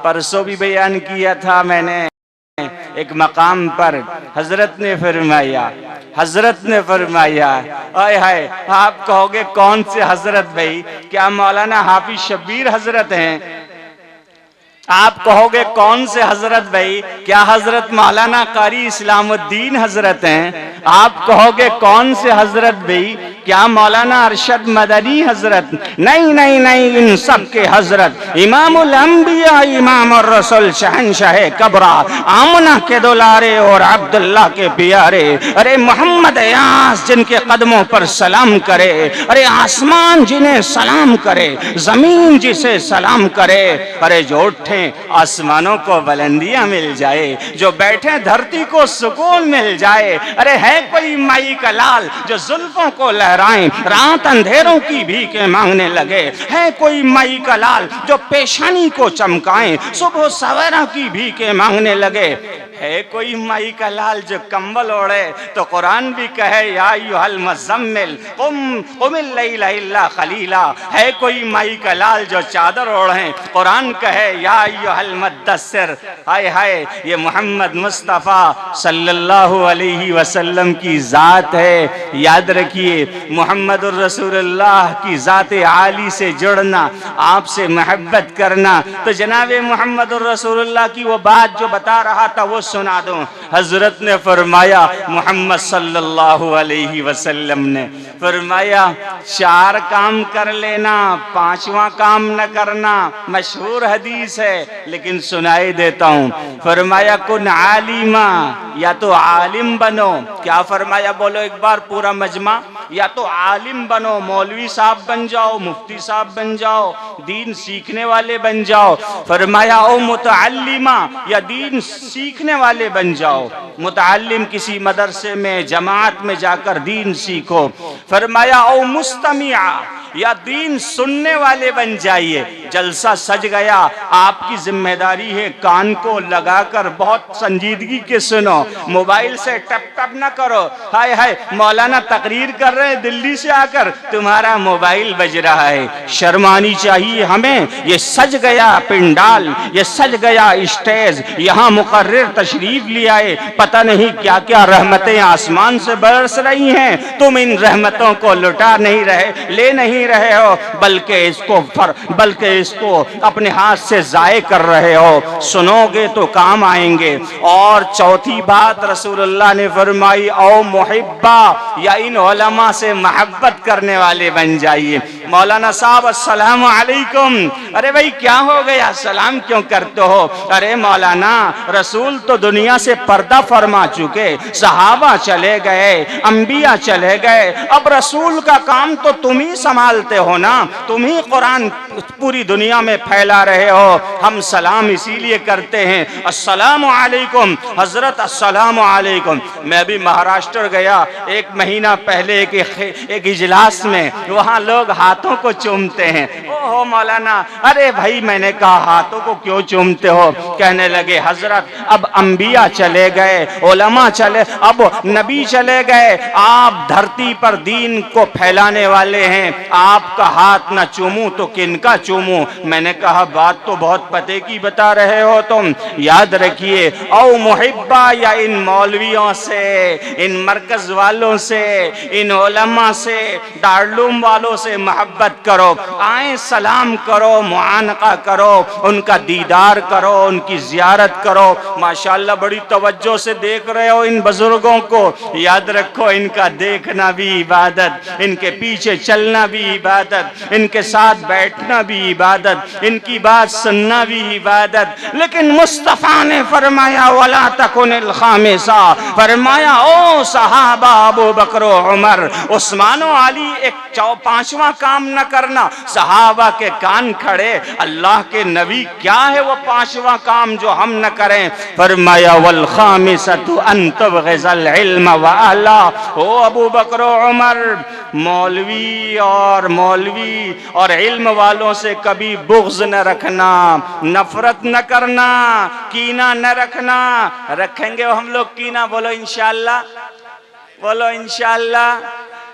परसों भी बयान किया था मैंने, एक मकाम पर हजरत ने फरमाया, हजरत ने फरमाया, आय हाय, आप कहोगे कौन से हजरत भाई? क्या मौलाना हाफिज शब्बीर हजरत हैं? आप कहोगे कौन से हजरत भाई? क्या हजरत मौलाना कारी इस्लामुद्दीन हजरत हैं? आप कहोगे कौन से हजरत भाई? क्या मौलाना अरशद मदनी हजरत? नहीं नहीं नहीं, इन सब के हजरत इमामुल अंबिया, इमाम और रसूल, शहंशाह कबरा, आमना के दुलारे और अब्दुल्ला के प्यारे, अरे मोहम्मद यास जिनके कदमों पर सलाम करे, अरे आसमान जिन्हें सलाम करे, जमीन जिसे सलाम करे, अरे जो उठे आसमानों को बुलंदियां मिल जाए, जो बैठे धरती को सुकून मिल जाए। अरे है कोई माई का लाल जो जुल्फों को लहराए, रात अंधेरों की भीखें मांगने लगे? है कोई माई का लाल जो पेशानी को चमकाए, सुबह सवेरा की भीखें मांगने लगे? है कोई माई का लाल जो कंबल ओढ़े तो कुरान भी कहे या अय्युहल मुज़म्मिल कुमिल लैला इल्ला खलीला? है कोई माई का लाल जो चादर ओढ़े, कुरान कहे या अय्युहल मुद्दस्सिर? हाय हाय, ये मोहम्मद मुस्तफ़ा सल्लल्लाहु अलैहि वसल्लम की ज़ात है। याद रखिए, मोहम्मदुर रसूलुल्लाह की ज़ात आली से जुड़ना, आपसे मोहब्बत करना। तो जनाबे मोहम्मदुर रसूलुल्लाह की वो बात जो बता रहा था वो सुना दूं। हजरत ने फरमाया, मोहम्मद सल्लल्लाहु अलैहि वसल्लम ने फरमाया, 4 काम कर लेना, 5वां काम न करना। मशहूर हदीस है लेकिन सुनाई देता हूं। फरमाया, कुन आलिमा, या तो आलिम बनो। क्या फरमाया? बोलो एक बार पूरा मजमा। या तो आलिम बनो, मौलवी साहब बन जाओ, मुफ्ती साहब बन जाओ, दीन सीखने वाले बन जाओ। फरमाया, ओ मुतअल्लिमा, या दीन सीखने वाले बन जाओ। मुतअल्लिम किसी मदरसे में, जमात में जाकर दीन सीखो। फरमाया, ओ मुस्तमिआ, या दीन सुनने वाले बन जाइए। जलसा सज गया, आपकी जिम्मेदारी है कान को लगाकर बहुत संजीदगी के सुनो, मोबाइल से टप टप न करो। हाय हाय, मौलाना तकरीर कर रहे हैं दिल्ली से आकर, तुम्हारा मोबाइल बज रहा है। शर्म आनी चाहिए हमें। ये सज गया पिंडाल, ये सज गया स्टेज, यहाँ मुकर्रिर तशरीफ ले आए, पता नहीं क्या क्या रहमतें आसमान से बरस रही हैं। तुम इन रहमतों को लुटा नहीं रहे, ले नहीं रहे हो, बल्कि इसको अपने हाथ से जाये कर रहे हो। सुनोगे तो काम आएंगे। और चौथी बात रसूलुल्लाह ने फरमाई, ओ मुहिब्बा, या इन उलमा से मोहब्बत करने वाले बन जाइए। मौलाना साहब अस्सलाम वालेकुम। अरे भाई क्या हो गया, सलाम क्यों करते हो? अरे मौलाना, रसूल तो दुनिया से पर्दा फरमा चुके, सहाबा चले गए, अंबिया चले गए, अब रसूल का काम तो तुम ही संभालते हो ना, तुम ही कुरान पूरी दुनिया में फैला रहे हो। हम सलाम इसीलिए करते हैं, अस्सलामु अलैकुम हजरत, अस्सलामु अलैकुम। मैं भी महाराष्ट्र गया 1 महीना पहले एक इजलास में, वहाँ लोग हाथों को चूमते हैं। ओहो मौलाना, अरे भाई मैंने कहा हाथों को क्यों चूमते हो? कहने लगे हजरत अब अंबिया चले गए, उलमा चले, अब नबी चले गए, आप धरती पर दीन को फैलाने वाले हैं, आपका हाथ न चूमूं तो किनका चूमूं? मैंने कहा बात तो बहुत पते की बता रहे हो तुम। याद रखिए, औ मुहिब्बा, या इन मौलवियों से, इन मरकज वालों से, इन उलमा से, दारुल वालों से मोहब्बत करो। आए सलाम करो, मुआनका करो, उनका दीदार करो, उनकी जियारत करो। माशाअल्लाह बड़ी तवज्जो से देख रहे हो इन बुजुर्गों को। याद रखो, इनका देखना भी इबादत, इनके पीछे चलना भी इबादत, इनके साथ बैठना भी इबादत, इनकी बात सुनना भी इबादत। लेकिन मुस्तफा ने फरमाया, वला तकुनिल खामिसा, फरमाया ओ सहाबा अबू बकर उमर उस्मान अली, एक 5वां काम न करना। सहाबा के कान खड़े, अल्लाह के नबी क्या है वो 5वां काम जो हम न करें? फरमाया, वल खामिसतु अन तबग़िज़ल इल्म व अहला। ओ अबू बकर उमर, मौलवी और इल्म वालों से कभी बुग़्ज़ न रखना, नफरत न करना, कीना न रखना। रखेंगे हम लोग कीना? बोलो इंशाअल्लाह, बोलो इंशाअल्लाह।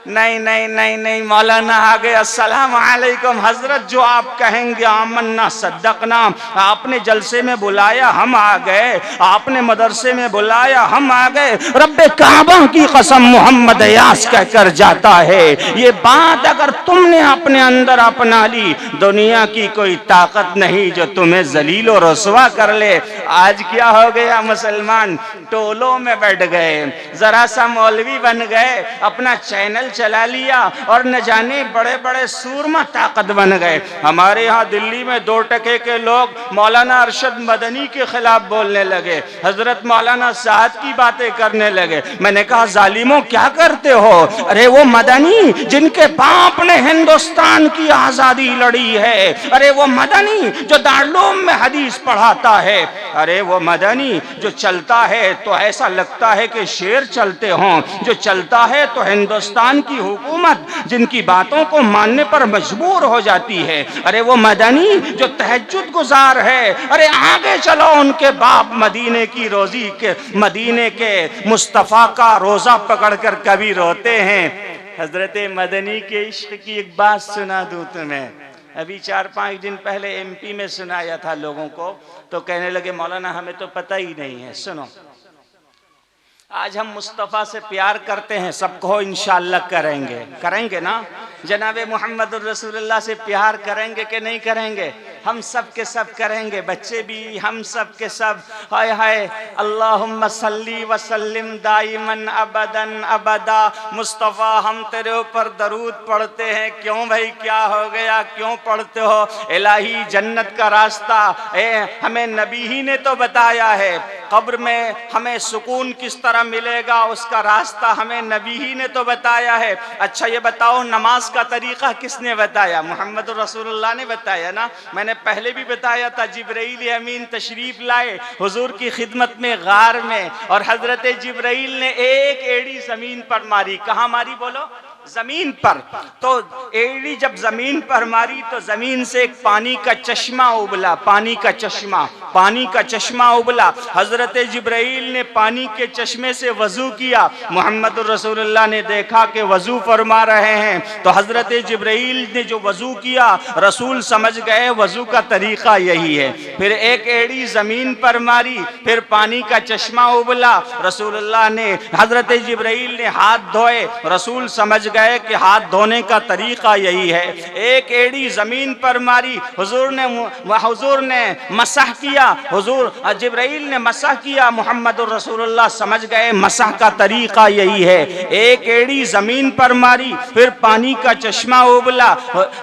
नहीं नहीं नहीं नहीं, मौलाना आ गए, अस्सलाम वालेकुम हजरत, जो आप कहेंगे आमन्ना सद्दकना। आपने जलसे में बुलाया हम आ गए, आपने मदरसे में बुलाया हम आ गए। रब्बे काबा की कसम मोहम्मद यास कहकर जाता है, ये बात अगर तुमने अपने अंदर अपना ली, दुनिया की कोई ताकत नहीं जो तुम्हें जलील और रसवा कर ले। आज क्या हो गया, मुसलमान टोलों में बैठ गए, जरा सा मौलवी बन गए, अपना चैनल चला लिया और न जाने बड़े बड़े सूरमा ताकत बन गए। हमारे यहाँ दिल्ली में 2 टके के लोग मौलाना अरशद मदनी के खिलाफ बोलने लगे, हजरत मौलाना साहब की बातें करने लगे। मैंने कहा जालिमों क्या करते हो? अरे वो मदनी जिनके बाप ने हिंदुस्तान की आजादी लड़ी है, अरे वो मदनी जो दारुल में हदीस पढ़ाता है, अरे वो मदनी जो चलता है तो ऐसा लगता है कि शेर चलते हों, जो चलता है तो हिंदुस्तान की हुकूमत जिनकी बातों को मानने पर मजबूर हो जाती है। अरे वो मदनी जो तहज्जुद गुजार है, अरे आगे चलो उनके बाप मदीने की रोजी के, मदीने के मुस्तफ़ा का रोजा पकड़कर कभी रोते हैं। हजरत मदनी के इश्क की एक बात सुना दूं तुम्हें, अभी 4-5 दिन पहले MP में सुनाया था लोगों को, तो कहने लगे मौलाना हमें तो पता ही नहीं है। सुनो, आज हम मुस्तफ़ा से प्यार करते हैं, सब कहो इंशाअल्लाह करेंगे, करेंगे ना? जनाबे मोहम्मद रसूलुल्लाह से प्यार करेंगे कि नहीं करेंगे? हम सब के सब करेंगे, बच्चे भी, हम सब के सब। हाय हाय, अल्लाहुम्मा सल्ली व सल्लिम दाइमन अबदन अबदा। मुस्तफ़ा हम तेरे ऊपर दरूद पढ़ते हैं। क्यों भाई, क्या हो गया, क्यों पढ़ते हो? इलाही जन्नत का रास्ता हमें नबी ही ने तो बताया है, कब्र में हमें सुकून किस तरह मिलेगा उसका रास्ता हमें नबी ही ने तो बताया है। अच्छा ये बताओ, नमाज का तरीका किसने बताया? मोहम्मद रसूलुल्लाह ने बताया ना। मैंने पहले भी बताया था, जिब्राइल अमीन तशरीफ लाए हुजूर की खिदमत में गार में, और हजरत जिब्राइल ने एक एड़ी जमीन पर मारी। कहाँ मारी बोलो? जमीन पर। तो एड़ी जब जमीन पर मारी तो जमीन से एक पानी का चश्मा उबला, पानी का चश्मा, पानी का चश्मा उबला। हजरत जिब्राइल ने पानी के चश्मे से वजू किया। मोहम्मद रसूलुल्लाह ने देखा कि वजू फरमा रहे हैं, तो हजरत जिब्राइल ने जो वजू किया, रसूल समझ गए वजू का तरीका यही है। फिर एक एड़ी जमीन पर मारी, फिर पानी का चश्मा उबला। रसूलुल्लाह ने, हजरत जिब्राइल ने हाथ धोए, रसूल समझ गए कि हाथ धोने का तरीका यही है। एक एड़ी जमीन पर मारी, हुजूर ने मसह किया, हुजूर जिब्राइल ने मसह किया, मोहम्मद रसूलुल्लाह समझ गए मसह का तरीका यही है। एक एड़ी जमीन पर मारी, फिर पानी का चश्मा उबला,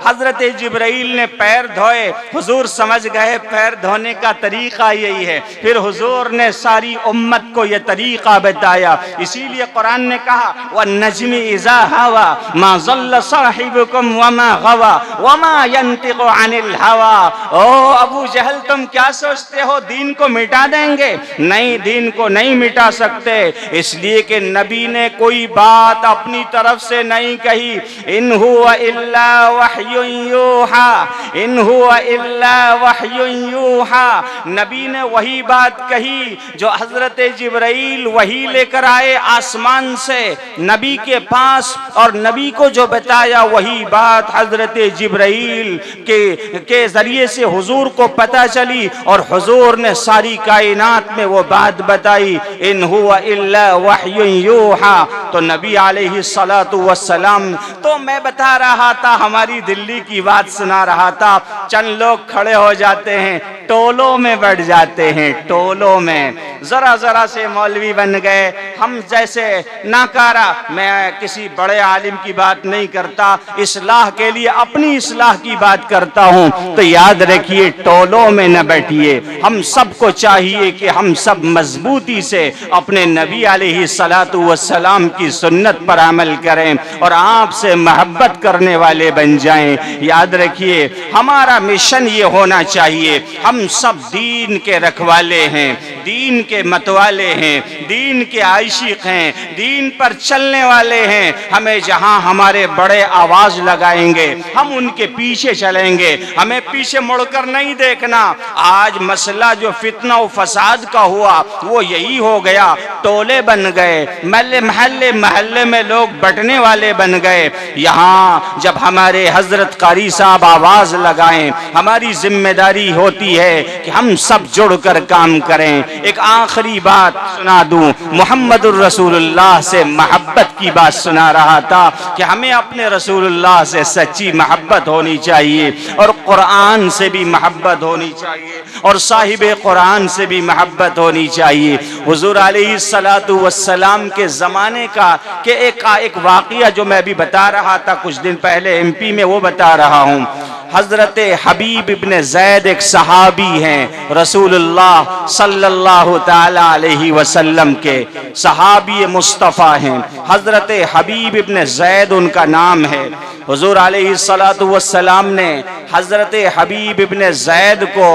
हजरत जिब्राइल ने पैर धोए, हुजूर समझ गए पैर धोने का तरीका यही है। फिर हुजूर ने सारी उम्मत को यह तरीका बताया। इसीलिए कुरान ने कहा, व नज्मी इज़ा हवा मा ज़ल्ल साहिबुकुम वमा गवा वमा यंतिकु अनिल हवा। ओ अबू जहल, तुम क्या सोचते हो दीन को मिटा देंगे? नहीं, दीन को नहीं मिटा सकते, इसलिए कि नबी ने कोई बात अपनी तरफ से नहीं कही। इन हुवा इल्ला वह्युन यूहा, इन हुवा इल्ला वह्युन यूहा। नबी ने वही बात कही जो हजरत जिब्राइल वही लेकर आए आसमान से नबी के पास, और नबी को जो बताया वही बात हजरत जिब्राइल के जरिए से हुजूर को पता चली, और हुजूर ने सारी कायनात में वो बात बताई। इन हुवा इल्ला वह्युन यूहा। तो नबी अलैहिस्सलातु वस्सलाम, तो मैं बता रहा था, हमारी दिल्ली की बात सुना रहा था। चंद लोग खड़े हो जाते हैं, टोलों में बैठ जाते हैं, टोलों में जरा जरा से मौलवी बन गए। हम जैसे नाकारा, मैं किसी बड़े आलिम की बात नहीं करता, इस्लाह के लिए अपनी इस्लाह की बात करता हूँ। तो याद रखिए, टोलों में न बैठिए। हम सबको चाहिए कि हम सब मजबूती से अपने नबी अलैहिस्सलातु वस्सलाम की सुन्नत पर अमल करें और आपसे मोहब्बत करने वाले बन जाएं। याद रखिए, हमारा मिशन ये होना चाहिए, हम सब दीन के रखवाले हैं, दीन के मतवाले हैं, दीन के आशिक हैं, दीन पर चलने वाले हैं। हमें जहां हमारे बड़े आवाज लगाएंगे हम उनके पीछे चलेंगे, हमें पीछे मुड़कर नहीं देखना। आज मसला जो फितना और फसाद का हुआ वो यही हो गया, टोले बन गए, महल्ले के महल्ले में लोग बटने वाले बन गए। यहाँ जब हमारे हजरत कारी साहब आवाज लगाएं, हमारी जिम्मेदारी होती है कि हम सब जुड़कर काम करें। एक आखिरी बात सुना दूं, मोहम्मदुर रसूलुल्लाह से मोहब्बत की बात सुना रहा था कि हमें अपने रसूलुल्लाह से सच्ची मोहब्बत होनी चाहिए और कुरान से भी मोहब्बत होनी चाहिए और साहिब कुरान से भी मोहब्बत होनी चाहिए। हुजूर अलैहिस्सलातु वस्सलाम के ज़माने का के एक वाक़िया जो मैं अभी बता रहा था कुछ दिन पहले एमपी में, वो बता रहा हूँ। हज़रत हबीब इब्ने ज़ैद एक सहाबी हैं, रसूलुल्लाह सल्लल्लाहु ताला अलैहि वसल्लम के सहाबी मुस्तफ़ा हैं। हज़रत हबीब इब्ने ज़ैद उनका नाम है। हुजूर अलैहिस्सलातु वस्सलाम ने हज़रत हबीब इब्ने ज़ैद को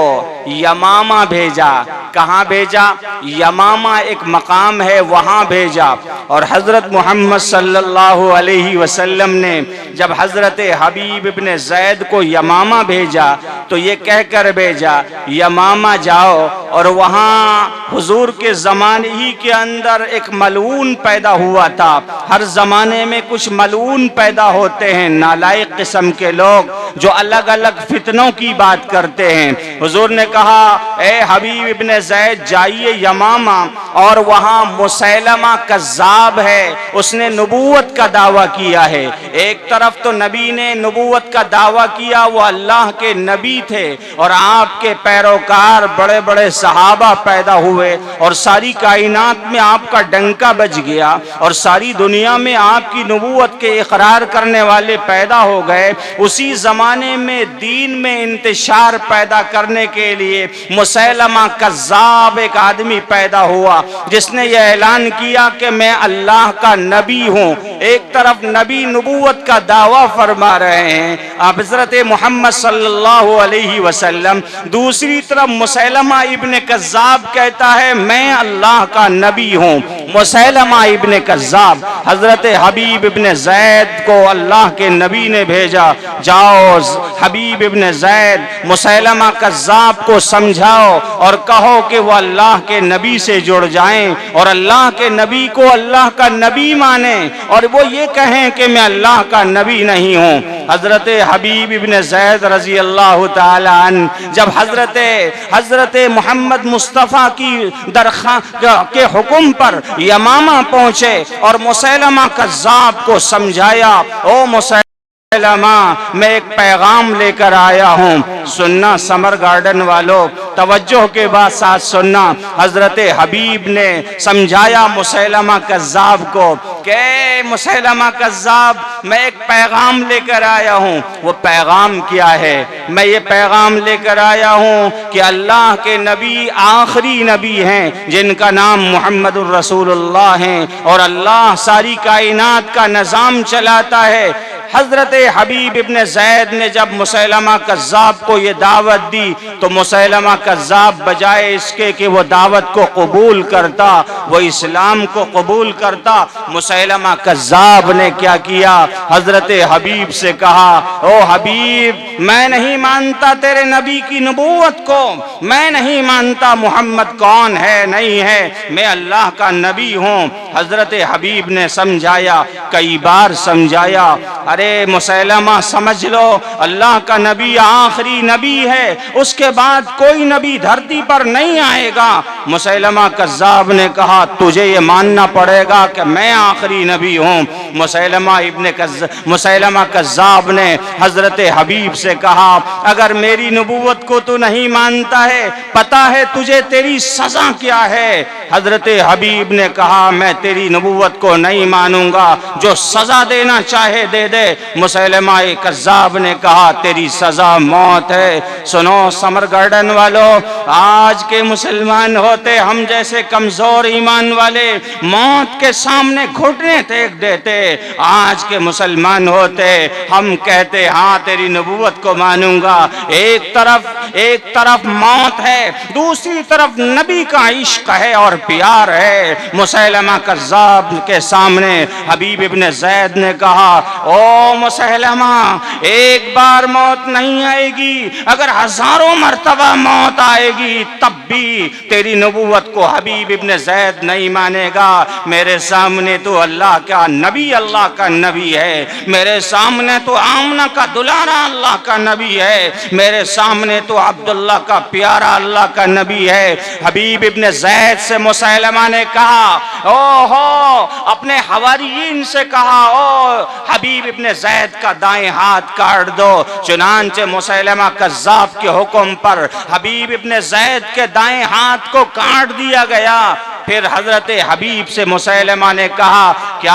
यमामा भेजा। कहाँ भेजा? यमामा एक मकाम है, वहाँ भेजा। और हज़रत मोहम्मद सल्लल्लाहु अलैहि वसल्लम ने जब हज़रत हबीब इब्ने ज़ैद को यमामा भेजा तो ये कहकर भेजा, यमामा जाओ और वहाँ हुजूर के ज़माने ही के अंदर एक मलऊन पैदा हुआ था। हर ज़माने में कुछ मलऊन पैदा होते हैं, नालायक किस्म के लोग जो अलग अलग फितनों की बात करते हैं। हुजूर ने कहा, ए हबीब इब्ने ज़ैद जाइए यमामा, और वहाँ मुसैलमा कज़्ज़ाब है, उसने नबूवत का दावा किया है। एक तरफ तो नबी ने नबूवत का दावा किया, वो अल्लाह के नबी थे और आपके पैरोकार बड़े बड़े सहाबा पैदा हुए और सारी कायनात में आपका डंका बज गया और सारी दुनिया में आपकी नबूवत के इकरार करने वाले पैदा हो गए। उसी ज़माने में दीन में इंतशार पैदा करने के लिए मुसैलमा कज़्ज़ाब एक आदमी पैदा हुआ जिसने यह ऐलान किया कि मैं अल्लाह का नबी हूँ। एक तरफ नबी नबूवत का दावा फरमा रहे हैं आप हज़रत मोहम्मद सल्लल्लाहु अलैहि वसल्लम, दूसरी तरफ मुसैलमा इब्ने कज़्ज़ाब कहता है मैं अल्लाह का नबी हूँ। मुसैलमा इब्ने कज़्ज़ाब हज़रत हबीब इब्ने ज़ैद को अल्लाह के नबी ने भेजा, जाओ हबीब इब्ने ज़ैद मुसैलमा कज़्ज़ाब को समझाओ और कहो कि वो अल्लाह के नबी से जुड़ जाएं और अल्लाह के नबी को अल्लाह का नबी माने और वो ये कहें कि मैं अल्लाह का नबी नहीं हूँ। हज़रत हबीब इब्ने ज़ैद रज़ी अल्लाह ताला अन्हु जब हज़रत मोहम्मद मुस्तफ़ा की दरख़्वास्त के हुक्म पर यमामा पहुँचे और मुसैलमा कज़्ज़ाब को समझाया, ओ मुसैलमा मैं एक पैगाम लेकर आया हूँ, सुनना समर गार्डन वालों, तवज्जो के बाद साथ सुनना। हज़रत हबीब ने समझाया मुसैलमा कज़्ज़ाब को कि मुसैलमा कज़्ज़ाब मैं एक पैगाम लेकर आया हूँ। वो पैगाम क्या है? मैं ये पैगाम लेकर आया हूँ कि अल्लाह के नबी आखिरी नबी हैं जिनका नाम मुहम्मदुर रसूलुल्लाह हैं और अल्लाह सारी कायनात का निज़ाम चलाता है। हज़रत हबीब इब्ने ज़ैद ने जब मुसैलमा कज़्ज़ाब को ये दावत दी तो मुसैलमा कज़्ज़ाब बजाय इसके कि वो दावत को कबूल करता, वो इस्लाम को कबूल करता, मुसैलमा कज़्ज़ाब ने क्या किया? हज़रत हबीब से कहा, ओ हबीब मैं नहीं मानता तेरे नबी की नबूवत को, मैं नहीं मानता मोहम्मद कौन है नहीं है, मैं अल्लाह का नबी हूँ। हज़रत हबीब ने समझाया, कई बार समझाया, अरे मुसैलमा समझ लो अल्लाह का नबी आखिरी नबी है, उसके बाद कोई नबी धरती पर नहीं आएगा। मुसैलमा कज़्ज़ाब ने कहा तुझे ये मानना पड़ेगा कि मैं आखिरी नबी हूँ। मुसैलमा कज़्ज़ाब ने हज़रत हबीब से कहा अगर मेरी नबूवत को तू नहीं मानता है, पता है तुझे तेरी सज़ा क्या है? हज़रत हबीब ने कहा मैं तेरी नबूवत को नहीं मानूंगा, जो सज़ा देना चाहे दे दे। मुसैलमा कज़्ज़ाब ने कहा तेरी सज़ा मौत है। सुनो समर गार्डन वालों, आज के मुसलमान होते हम जैसे कमज़ोर ईमान वाले मौत के सामने घुटने टेक देते, आज के मुसलमान होते हम कहते हाँ तेरी नबूवत को मानूंगा। एक तरफ मौत है, दूसरी तरफ नबी का इश्क है और प्यार है। मुसैलमा कज़्ज़ाब के सामने हबीब इब्ने ज़ैद ने कहा, ओ ओ मुसैलमा, एक बार मौत नहीं आएगी, अगर हजारों मर्तबा मौत आएगी तब भी तेरी नबूवत को हबीब इब्ने ज़ैद नहीं मानेगा। मेरे सामने तो अल्लाह का नबी, अल्लाह का नबी है। मेरे सामने तो आमना का दुलारा अल्लाह का नबी है। मेरे सामने तो अब्दुल्लाह का प्यारा अल्लाह का नबी है। हबीब इब्ने ज़ैद से मुसैलमा ने कहा, ओ हो, अपने हवारियीन से कहा, ओ हबीब इब्ने ज़ैद का दाएं हाथ काट दो। चुनांचे मुसैलमा कज़्ज़ाब के हुक्म पर हबीब इब्ने ज़ैद के दाएं हाथ को काट दिया गया। फिर हजरत हबीब से मुसैलमा ने कहा, क्या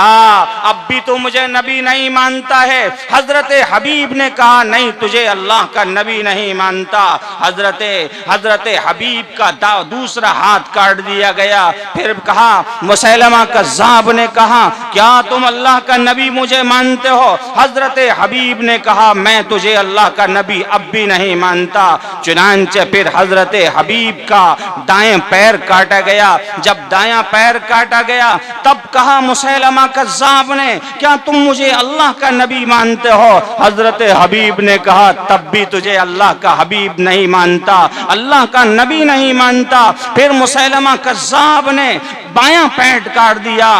अब भी तू मुझे नबी नहीं मानता है? हजरत हबीब ने कहा, नहीं, तुझे अल्लाह का नबी नहीं मानता। हजरत हबीब का दूसरा हाथ काट दिया गया। फिर कहा, मुसैलमा कज़्ज़ाब ने कहा, क्या तुम अल्लाह का नबी मुझे मानते हो? हजरत हबीब ने कहा, मैं तुझे अल्लाह का नबी अब भी नहीं मानता। चुनांचे फिर हजरत हबीब का दाएं पैर काटा गया। जब दायां पैर काटा गया तब कहा मुसैलमा कज़्ज़ाब ने, क्या तुम मुझे अल्लाह का नबी मानते हो? हजरत हबीब ने कहा, तब भी तुझे अल्लाह का हबीब नहीं मानता, अल्लाह का नबी नहीं मानता। फिर मुसैलमा कज़्ज़ाब ने बायां पैर काट दिया।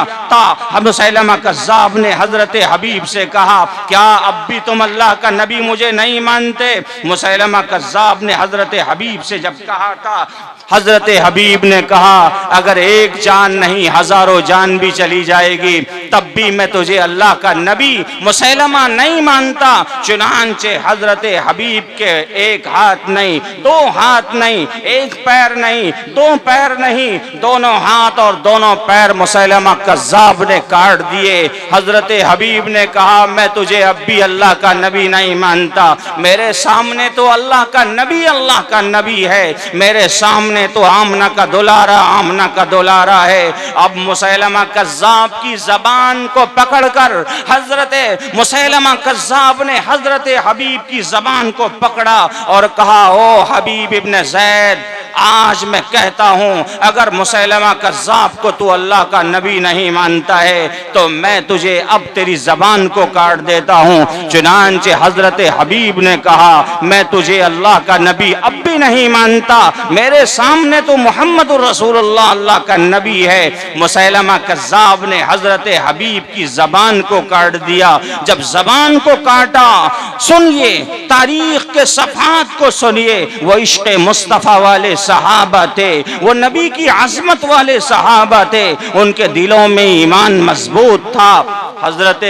मुसैलमा कज़्ज़ाब ने हजरत हबीब से कहा, क्या अब भी तुम अल्लाह का नबी मुझे नहीं मानते? मुसैलमा कज़्ज़ाब ने हजरत हबीब से जब कहा था, हजरत हबीब ने कहा, अगर एक जान नहीं हजारों जान भी चली जाएगी तब भी मैं तुझे अल्लाह का नबी मुसैलमा नहीं मानता। चुनांचे हजरत हबीब के एक हाथ नहीं, दो हाथ नहीं, एक पैर नहीं, दो पैर नहीं, दोनों हाथ और दोनों पैर मुसैलमा कज़्ज़ाब ने काट दिए। हजरत हबीब ने कहा, मैं तुझे अब भी अल्लाह का नबी नहीं मानता। मेरे सामने तो अल्लाह का नबी है, मेरे सामने तो आमना का दुलारा है। अब मुसैलमा कज़्ज़ाब की जबान को पकड़कर हजरत मुसैलमा कज़्ज़ाब ने हजरत हबीब की जबान को पकड़ा और कहा, ओ हबीब इब्ने ज़ैद, आज मैं कहता हूं, अगर मुसैलमा कज़्ज़ाब को तू अल्लाह का नबी नहीं मानता है तो मैं तुझे अब तेरी जबान को काट देता हूं। चुनांचे हजरत हबीब ने कहा, मैं तुझे अल्लाह का नबी अब भी नहीं मानता, मेरे सामने तो मोहम्मद रसूलुल्लाह अल्लाह का नबी है। मुसैलमा कज़्ज़ाब ने हजरत हबीब की जबान को काट दिया। जब जबान को काटा, सुनिए तारीख के सफ़हात को सुनिए, वो इश्क़ मुस्तफ़ा वाले सहाबा थे, वो नबी की अज़मत वाले सहाबा थे, उनके दिलों में ईमान मजबूत था। हजरत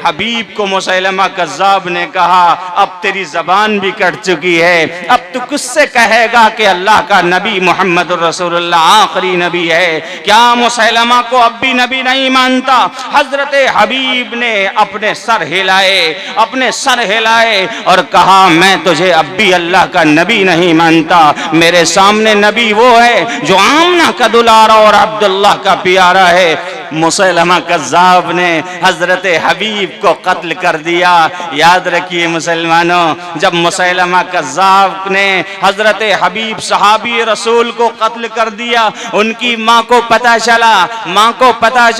हबीब को मुसैलमा कज़्ज़ाब ने कहा, अब तेरी जबान भी कट चुकी है, अब तू किससे कहेगा कि अल्लाह का नबी मोहम्मद रसूलुल्लाह आखिरी नबी है? क्या मुसैलमा को अब भी नबी नहीं मानता? हजरत हबीब ने अपने सर हिलाए और कहा, मैं तुझे अब भी अल्लाह का नबी नहीं मानता। मेरे सामने नबी वो है जो आमना का दुलारा और अब्दुल्लाह का प्यारा है। मुसैलमा कज़्ज़ाब ने हजरत हबीब को कत्ल कर दिया। याद रखिए मुसलमानों, जब मुसैलमा कज़्ज़ाब ने हजरत हबीब सहाबी रसूल को कत्ल कर दिया, उनकी माँ को पता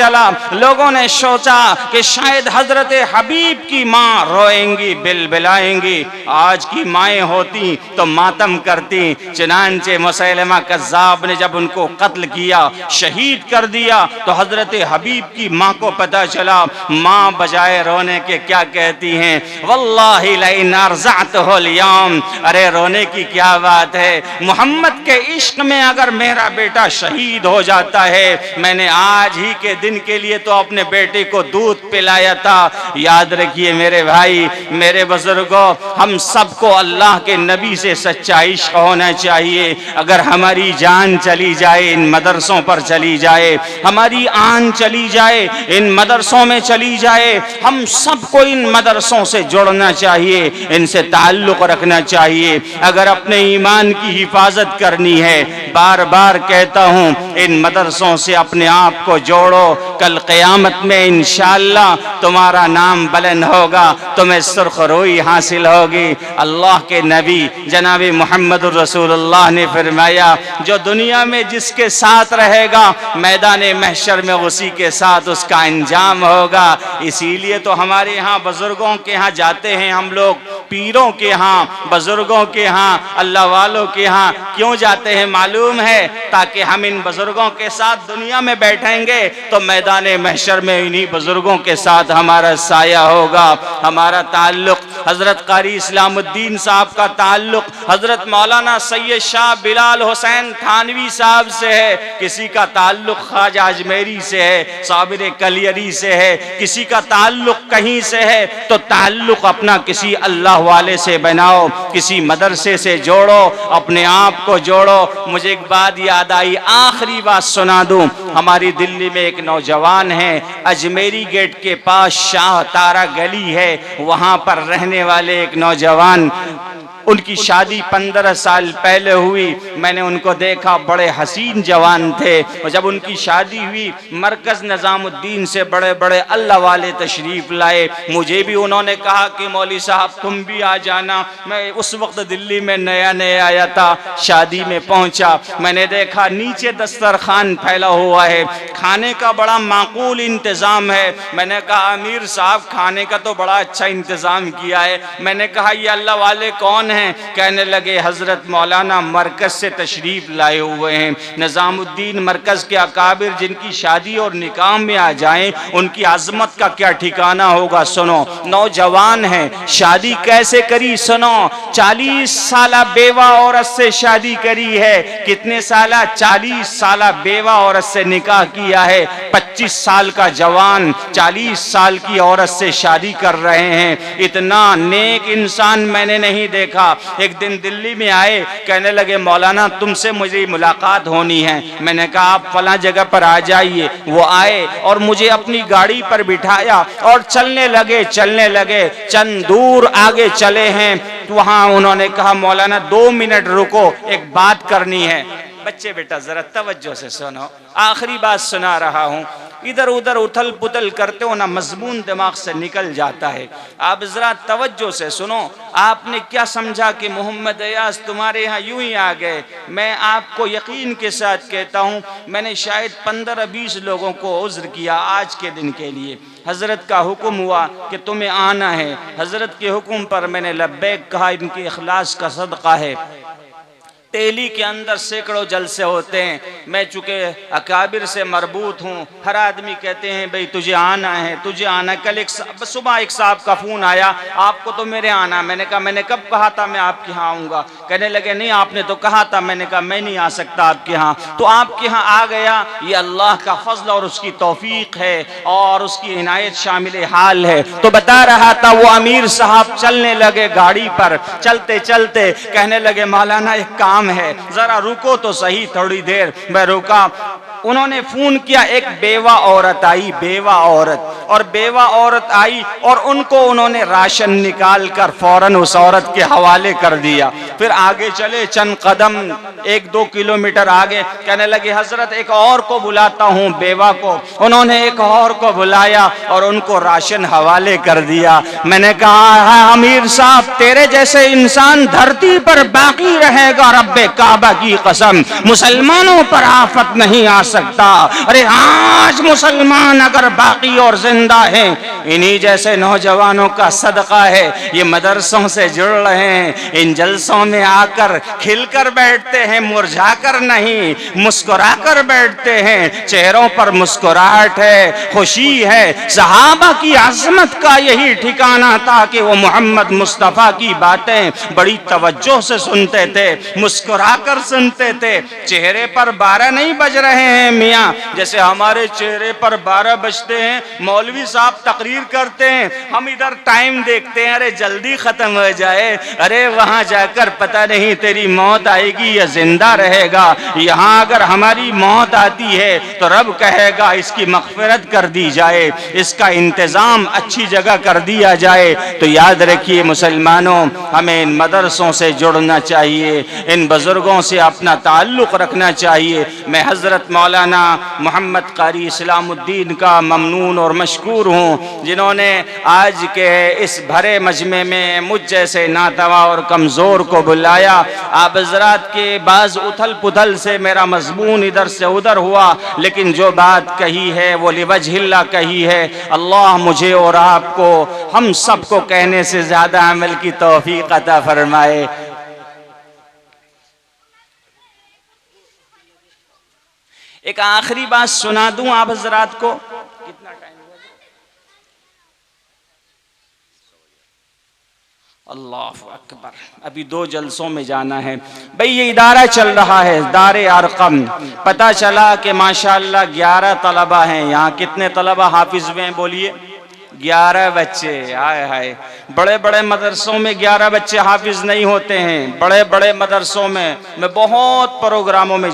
चला, लोगों ने सोचा कि शायद हजरत हबीब की माँ रोएंगी, बिलबिलाएंगी। आज की माएँ होती तो मातम करती। चुनांचे मुसैलमा कज़्ज़ाब ने जब उनको कत्ल किया, शहीद कर दिया, तो हजरत हबीब की माँ को पता चला। माँ बजाय रोने के क्या कहती हैं, वल्लाहि लइन अर्ज़अतहु अल-यौम, अरे रोने की क्या बात है, मोहम्मद के इश्क में अगर मेरा बेटा शहीद हो जाता है, मैंने आज ही के दिन के लिए तो अपने बेटे को दूध पिलाया था। याद रखिए मेरे भाई, मेरे बुजुर्गों, हम सबको अल्लाह के नबी से सच्चा इश्क होना चाहिए। अगर हमारी जान चली जाए, इन मदरसों पर चली जाए, हमारी आन चली जाए, इन मदरसों में चली जाए, हम सबको इन मदरसों से जुड़ना चाहिए, इनसे ताल्लुक़ रखना चाहिए। अगर अपने ईमान की हिफाजत करनी है, बार बार कहता हूँ, इन मदरसों से अपने आप को जोड़ो। कल क़यामत में इंशाअल्लाह तुम्हारा नाम बुलंद होगा, तुम्हें सुर्ख़रोई हासिल होगी। अल्लाह के नबी जनाब मोहम्मद रसूलुल्लाह ने फरमाया, जो दुनिया में जिसके साथ रहेगा, मैदान महशर में उसी उसी के साथ उसका अंजाम होगा। इसीलिए तो हमारे यहाँ बुजुर्गों के यहाँ जाते हैं हम लोग, पीरों के यहाँ, बुजुर्गों के यहाँ, अल्लाह वालों के यहाँ क्यों जाते हैं मालूम है? ताकि हम इन बुजुर्गों के साथ दुनिया में बैठेंगे तो मैदान महशर में इन्हीं बुजुर्गों के साथ हमारा साया होगा। हमारा ताल्लुक हजरत कारी इस्लामुद्दीन साहब का ताल्लुक हजरत मौलाना सैयद शाह बिलाल हुसैन थानवी साहब से है, किसी का ताल्लुक ख्वाजा अजमेरी से है, साबिर कलियरी से है, किसी का ताल्लुक कहीं से है, तो ताल्लुक अपना किसी अल्लाह वाले से बनाओ, किसी मदरसे से जोड़ो, अपने आप को जोड़ो। मुझे एक बात याद आई, आखिरी बात सुना दूं। हमारी दिल्ली में एक नौजवान है, अजमेरी गेट के पास शाह तारा गली है, वहां पर रहने वाले एक नौजवान, उनकी शादी 15 साल पहले हुई। मैंने उनको देखा, बड़े हसीन जवान थे। और जब उनकी शादी हुई, मरकज निजामुद्दीन से बड़े बड़े अल्लाह वाले तशरीफ लाए। मुझे भी उन्होंने कहा कि मौली साहब तुम भी आ जाना। मैं उस वक्त दिल्ली में नया नया आया था, शादी में पहुंचा, मैंने देखा नीचे दस्तरखान फैला हुआ है, खाने का बड़ा माकूल इंतजाम है। मैंने कहा अमीर साहब खाने का तो बड़ा अच्छा इंतजाम किया है। मैंने कहा ये अल्लाह वाले कौन हैं? कहने लगे हजरत मौलाना मरकज से तशरीफ लाए हुए हैं। निजामुद्दीन मरकज के अकाबिर जिनकी शादी और निकाह में आ जाएं, उनकी अजमत का क्या ठिकाना होगा। सुनो, नौजवान है, शादी कैसे करी सुनो, 40 साल बेवा औरत से शादी करी है। कितने साल? 40 साल बेवा औरत से निकाह किया है। 25 साल का जवान 40 साल की औरत से शादी कर रहे हैं। इतना नेक इंसान मैंने नहीं देखा। एक दिन दिल्ली में आए, कहने लगे मौलाना तुमसे मुझे मुलाकात होनी है। मैंने कहा आप फला जगह पर आ जाइए। वो आए और मुझे अपनी गाड़ी पर बिठाया और चलने लगे। चंद दूर आगे चले हैं तो वहां उन्होंने कहा मौलाना 2 मिनट रुको, एक बात करनी है। बच्चे बेटा जरा तवज्जो से सुनो, आखिरी बात सुना रहा हूं। इधर उधर उथल पुथल करते हो ना, मजमून दिमाग से निकल जाता है। आप जरा तवज्जो से सुनो। आपने क्या समझा कि मोहम्मद अयाज तुम्हारे यहाँ यूं ही आ गए? मैं आपको यकीन के साथ कहता हूँ, मैंने शायद 15-20 लोगों को उज़्र किया आज के दिन के लिए। हजरत का हुक्म हुआ कि तुम्हें आना है, हजरत के हुक्म पर मैंने लब्बैक कहा। इनके इखलास का सदका है। तेली के अंदर सैकड़ों जलसे होते हैं। मैं चूँकि अकाबिर से मरबूत हूँ, हर आदमी कहते हैं भाई तुझे आना है, तुझे आना। कल सुबह एक साहब का फ़ोन आया, आपको तो मेरे आना। मैंने कहा मैंने कब कहा था मैं आपके यहाँ आऊँगा? कहने लगे नहीं आपने तो कहा था। मैंने कहा मैं नहीं आ सकता आपके यहाँ। तो आपके यहाँ आ गया, ये अल्लाह का फजल और उसकी तौफीक है और उसकी इनायत शामिल हाल है। तो बता रहा था वो अमीर साहब चलने लगे गाड़ी पर, चलते चलते कहने लगे मौलाना एक काम है, जरा रुको तो सही थोड़ी देर। मैं रुका। उन्होंने फोन किया, एक बेवा औरत आई, बेवा औरत आई और उनको उन्होंने राशन निकाल कर फौरन उस औरत के हवाले कर दिया। फिर आगे चले चंद कदम, 1-2 किलोमीटर आगे, कहने लगे हजरत एक और को बुलाता हूँ, बेवा को। उन्होंने एक और को बुलाया और उनको राशन हवाले कर दिया। मैंने कहा हाँ अमीर साहब, तेरे जैसे इंसान धरती पर बाकी रहेगा, रब्बे काबा की कसम, मुसलमानों पर आफत नहीं आ सकता। अरे आज मुसलमान अगर बाकी और जिंदा हैं, इन्हीं जैसे नौजवानों का सदका है। ये मदरसों से जुड़ रहे हैं, इन जलसों में आकर खिलकर बैठते हैं, मुरझाकर नहीं, मुस्कुराकर बैठते हैं। चेहरों पर मुस्कुराहट है, खुशी है। सहाबा की अजमत का यही ठिकाना था कि वो मोहम्मद मुस्तफ़ा की बातें बड़ी तवज्जो से सुनते थे, मुस्कुराकर सुनते थे। चेहरे पर 12 नहीं बज रहे हैं मियाँ, जैसे हमारे चेहरे पर 12 बजते हैं। मौलवी साहब तकरीर करते हैं, हम इधर टाइम देखते हैं, अरे जल्दी खत्म हो जाए। अरे वहां जाकर पता नहीं तेरी मौत आएगी या जिंदा रहेगा। यहाँ अगर हमारी मौत आती है तो रब कहेगा इसकी मग़फ़िरत कर दी जाए, इसका इंतजाम अच्छी जगह कर दिया जाए। तो याद रखिए मुसलमानों, हमें इन मदरसों से जुड़ना चाहिए, इन बुजुर्गों से अपना ताल्लुक़ रखना चाहिए। मैं हज़रत मौलाना मोहम्मद कारी इस्लामुद्दीन का ममनून और मशकूर हूँ जिन्होंने आज के इस भरे मजमे में मुझ जैसे नातवा और कमज़ोर को बुलाया। आप हज़रात के बाज़ उथल पुथल से मेरा मज़मून इधर से उधर हुआ, लेकिन जो बात कही है वो लिवजहिल्लाह कही है। अल्लाह मुझे और आपको, हम सबको कहने से ज़्यादा अमल की तौफीक अता फरमाए। एक आखिरी बात सुना दूं आप हजरात को। कितना टाइम हुआ? अल्लाहु अकबर। अभी 2 जलसों में जाना है भाई। ये इदारा चल रहा है, दारे अरकम। पता चला कि माशाअल्लाह 11 तलबा हैं यहाँ। कितने तलबा हाफिज हुए हैं बोलिए? 11 बच्चे। हाय हाय, बड़े बड़े मदरसों में 11 बच्चे हाफिज नहीं होते हैं। बड़े बड़े मदरसों में मैं बहुत प्रोग्रामों में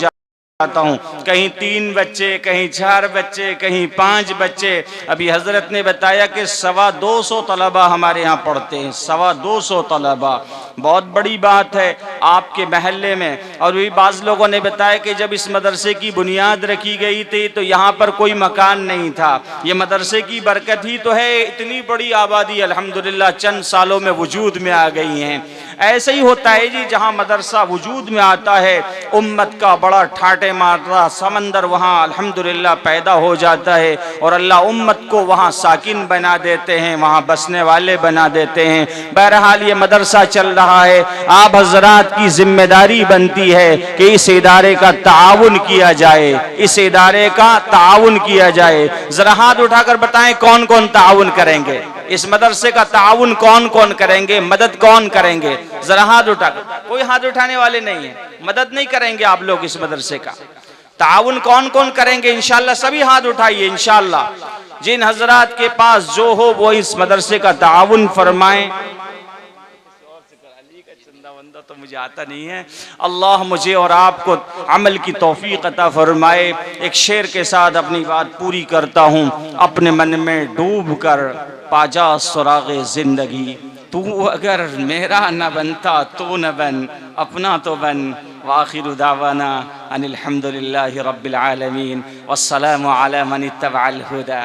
आता हूँ, कहीं 3 बच्चे, कहीं 4 बच्चे, कहीं 5 बच्चे। अभी हजरत ने बताया कि 225 तलबा हमारे यहाँ पढ़ते हैं। 225 तलबा बहुत बड़ी बात है आपके महल्ले में। और भी बाज़ लोगों ने बताया कि जब इस मदरसे की बुनियाद रखी गई थी तो यहाँ पर कोई मकान नहीं था। ये मदरसे की बरकत ही तो है, इतनी बड़ी आबादी अल्हम्दुलिल्लाह चंद सालों में वजूद में आ गई हैं। ऐसे ही होता है जी, जहाँ मदरसा वजूद में आता है उम्मत का बड़ा ठाटे मारता समंदर वहाँ अल्हम्दुलिल्लाह पैदा हो जाता है और अल्लाह उम्मत को वहाँ साकिन बना देते हैं, वहाँ बसने वाले बना देते हैं। बहरहाल ये मदरसा चल रहा है, आप हजरात की जिम्मेदारी बनती है कि इस इदारे का ताउन किया जाए, इस इदारे का ताउन किया जाए। जरा हाथ उठाकर बताएं कौन कौन ताउन करेंगे? इस मदरसे का ताउन कौन कौन करेंगे? मदद कौन करेंगे? जरा हाथ उठाकर। कोई हाथ उठाने वाले नहीं है। मदद नहीं करेंगे आप लोग इस मदरसे का? ताउन कौन कौन करेंगे? इंशाअल्लाह सभी हाथ उठाइए इंशाअल्लाह। जिन हजरात के पास जो हो वो इस मदरसे का ताउन फरमाएं। तो मुझे आता नहीं है। अल्लाह मुझे और आपको अमल की तौफीक अता फरमाए। एक शेर के साथ अपनी बात पूरी करता हूँ। अपने मन में डूब कर पाजा सुरागे जिंदगी, तू अगर मेरा न बनता तो न बन, अपना तो बन। वाखिरु दावाना अनिल हम्दुलिल्लाहि रब्बिल आलमीन वस्सलामु अला मन इत्तबअल हुदा।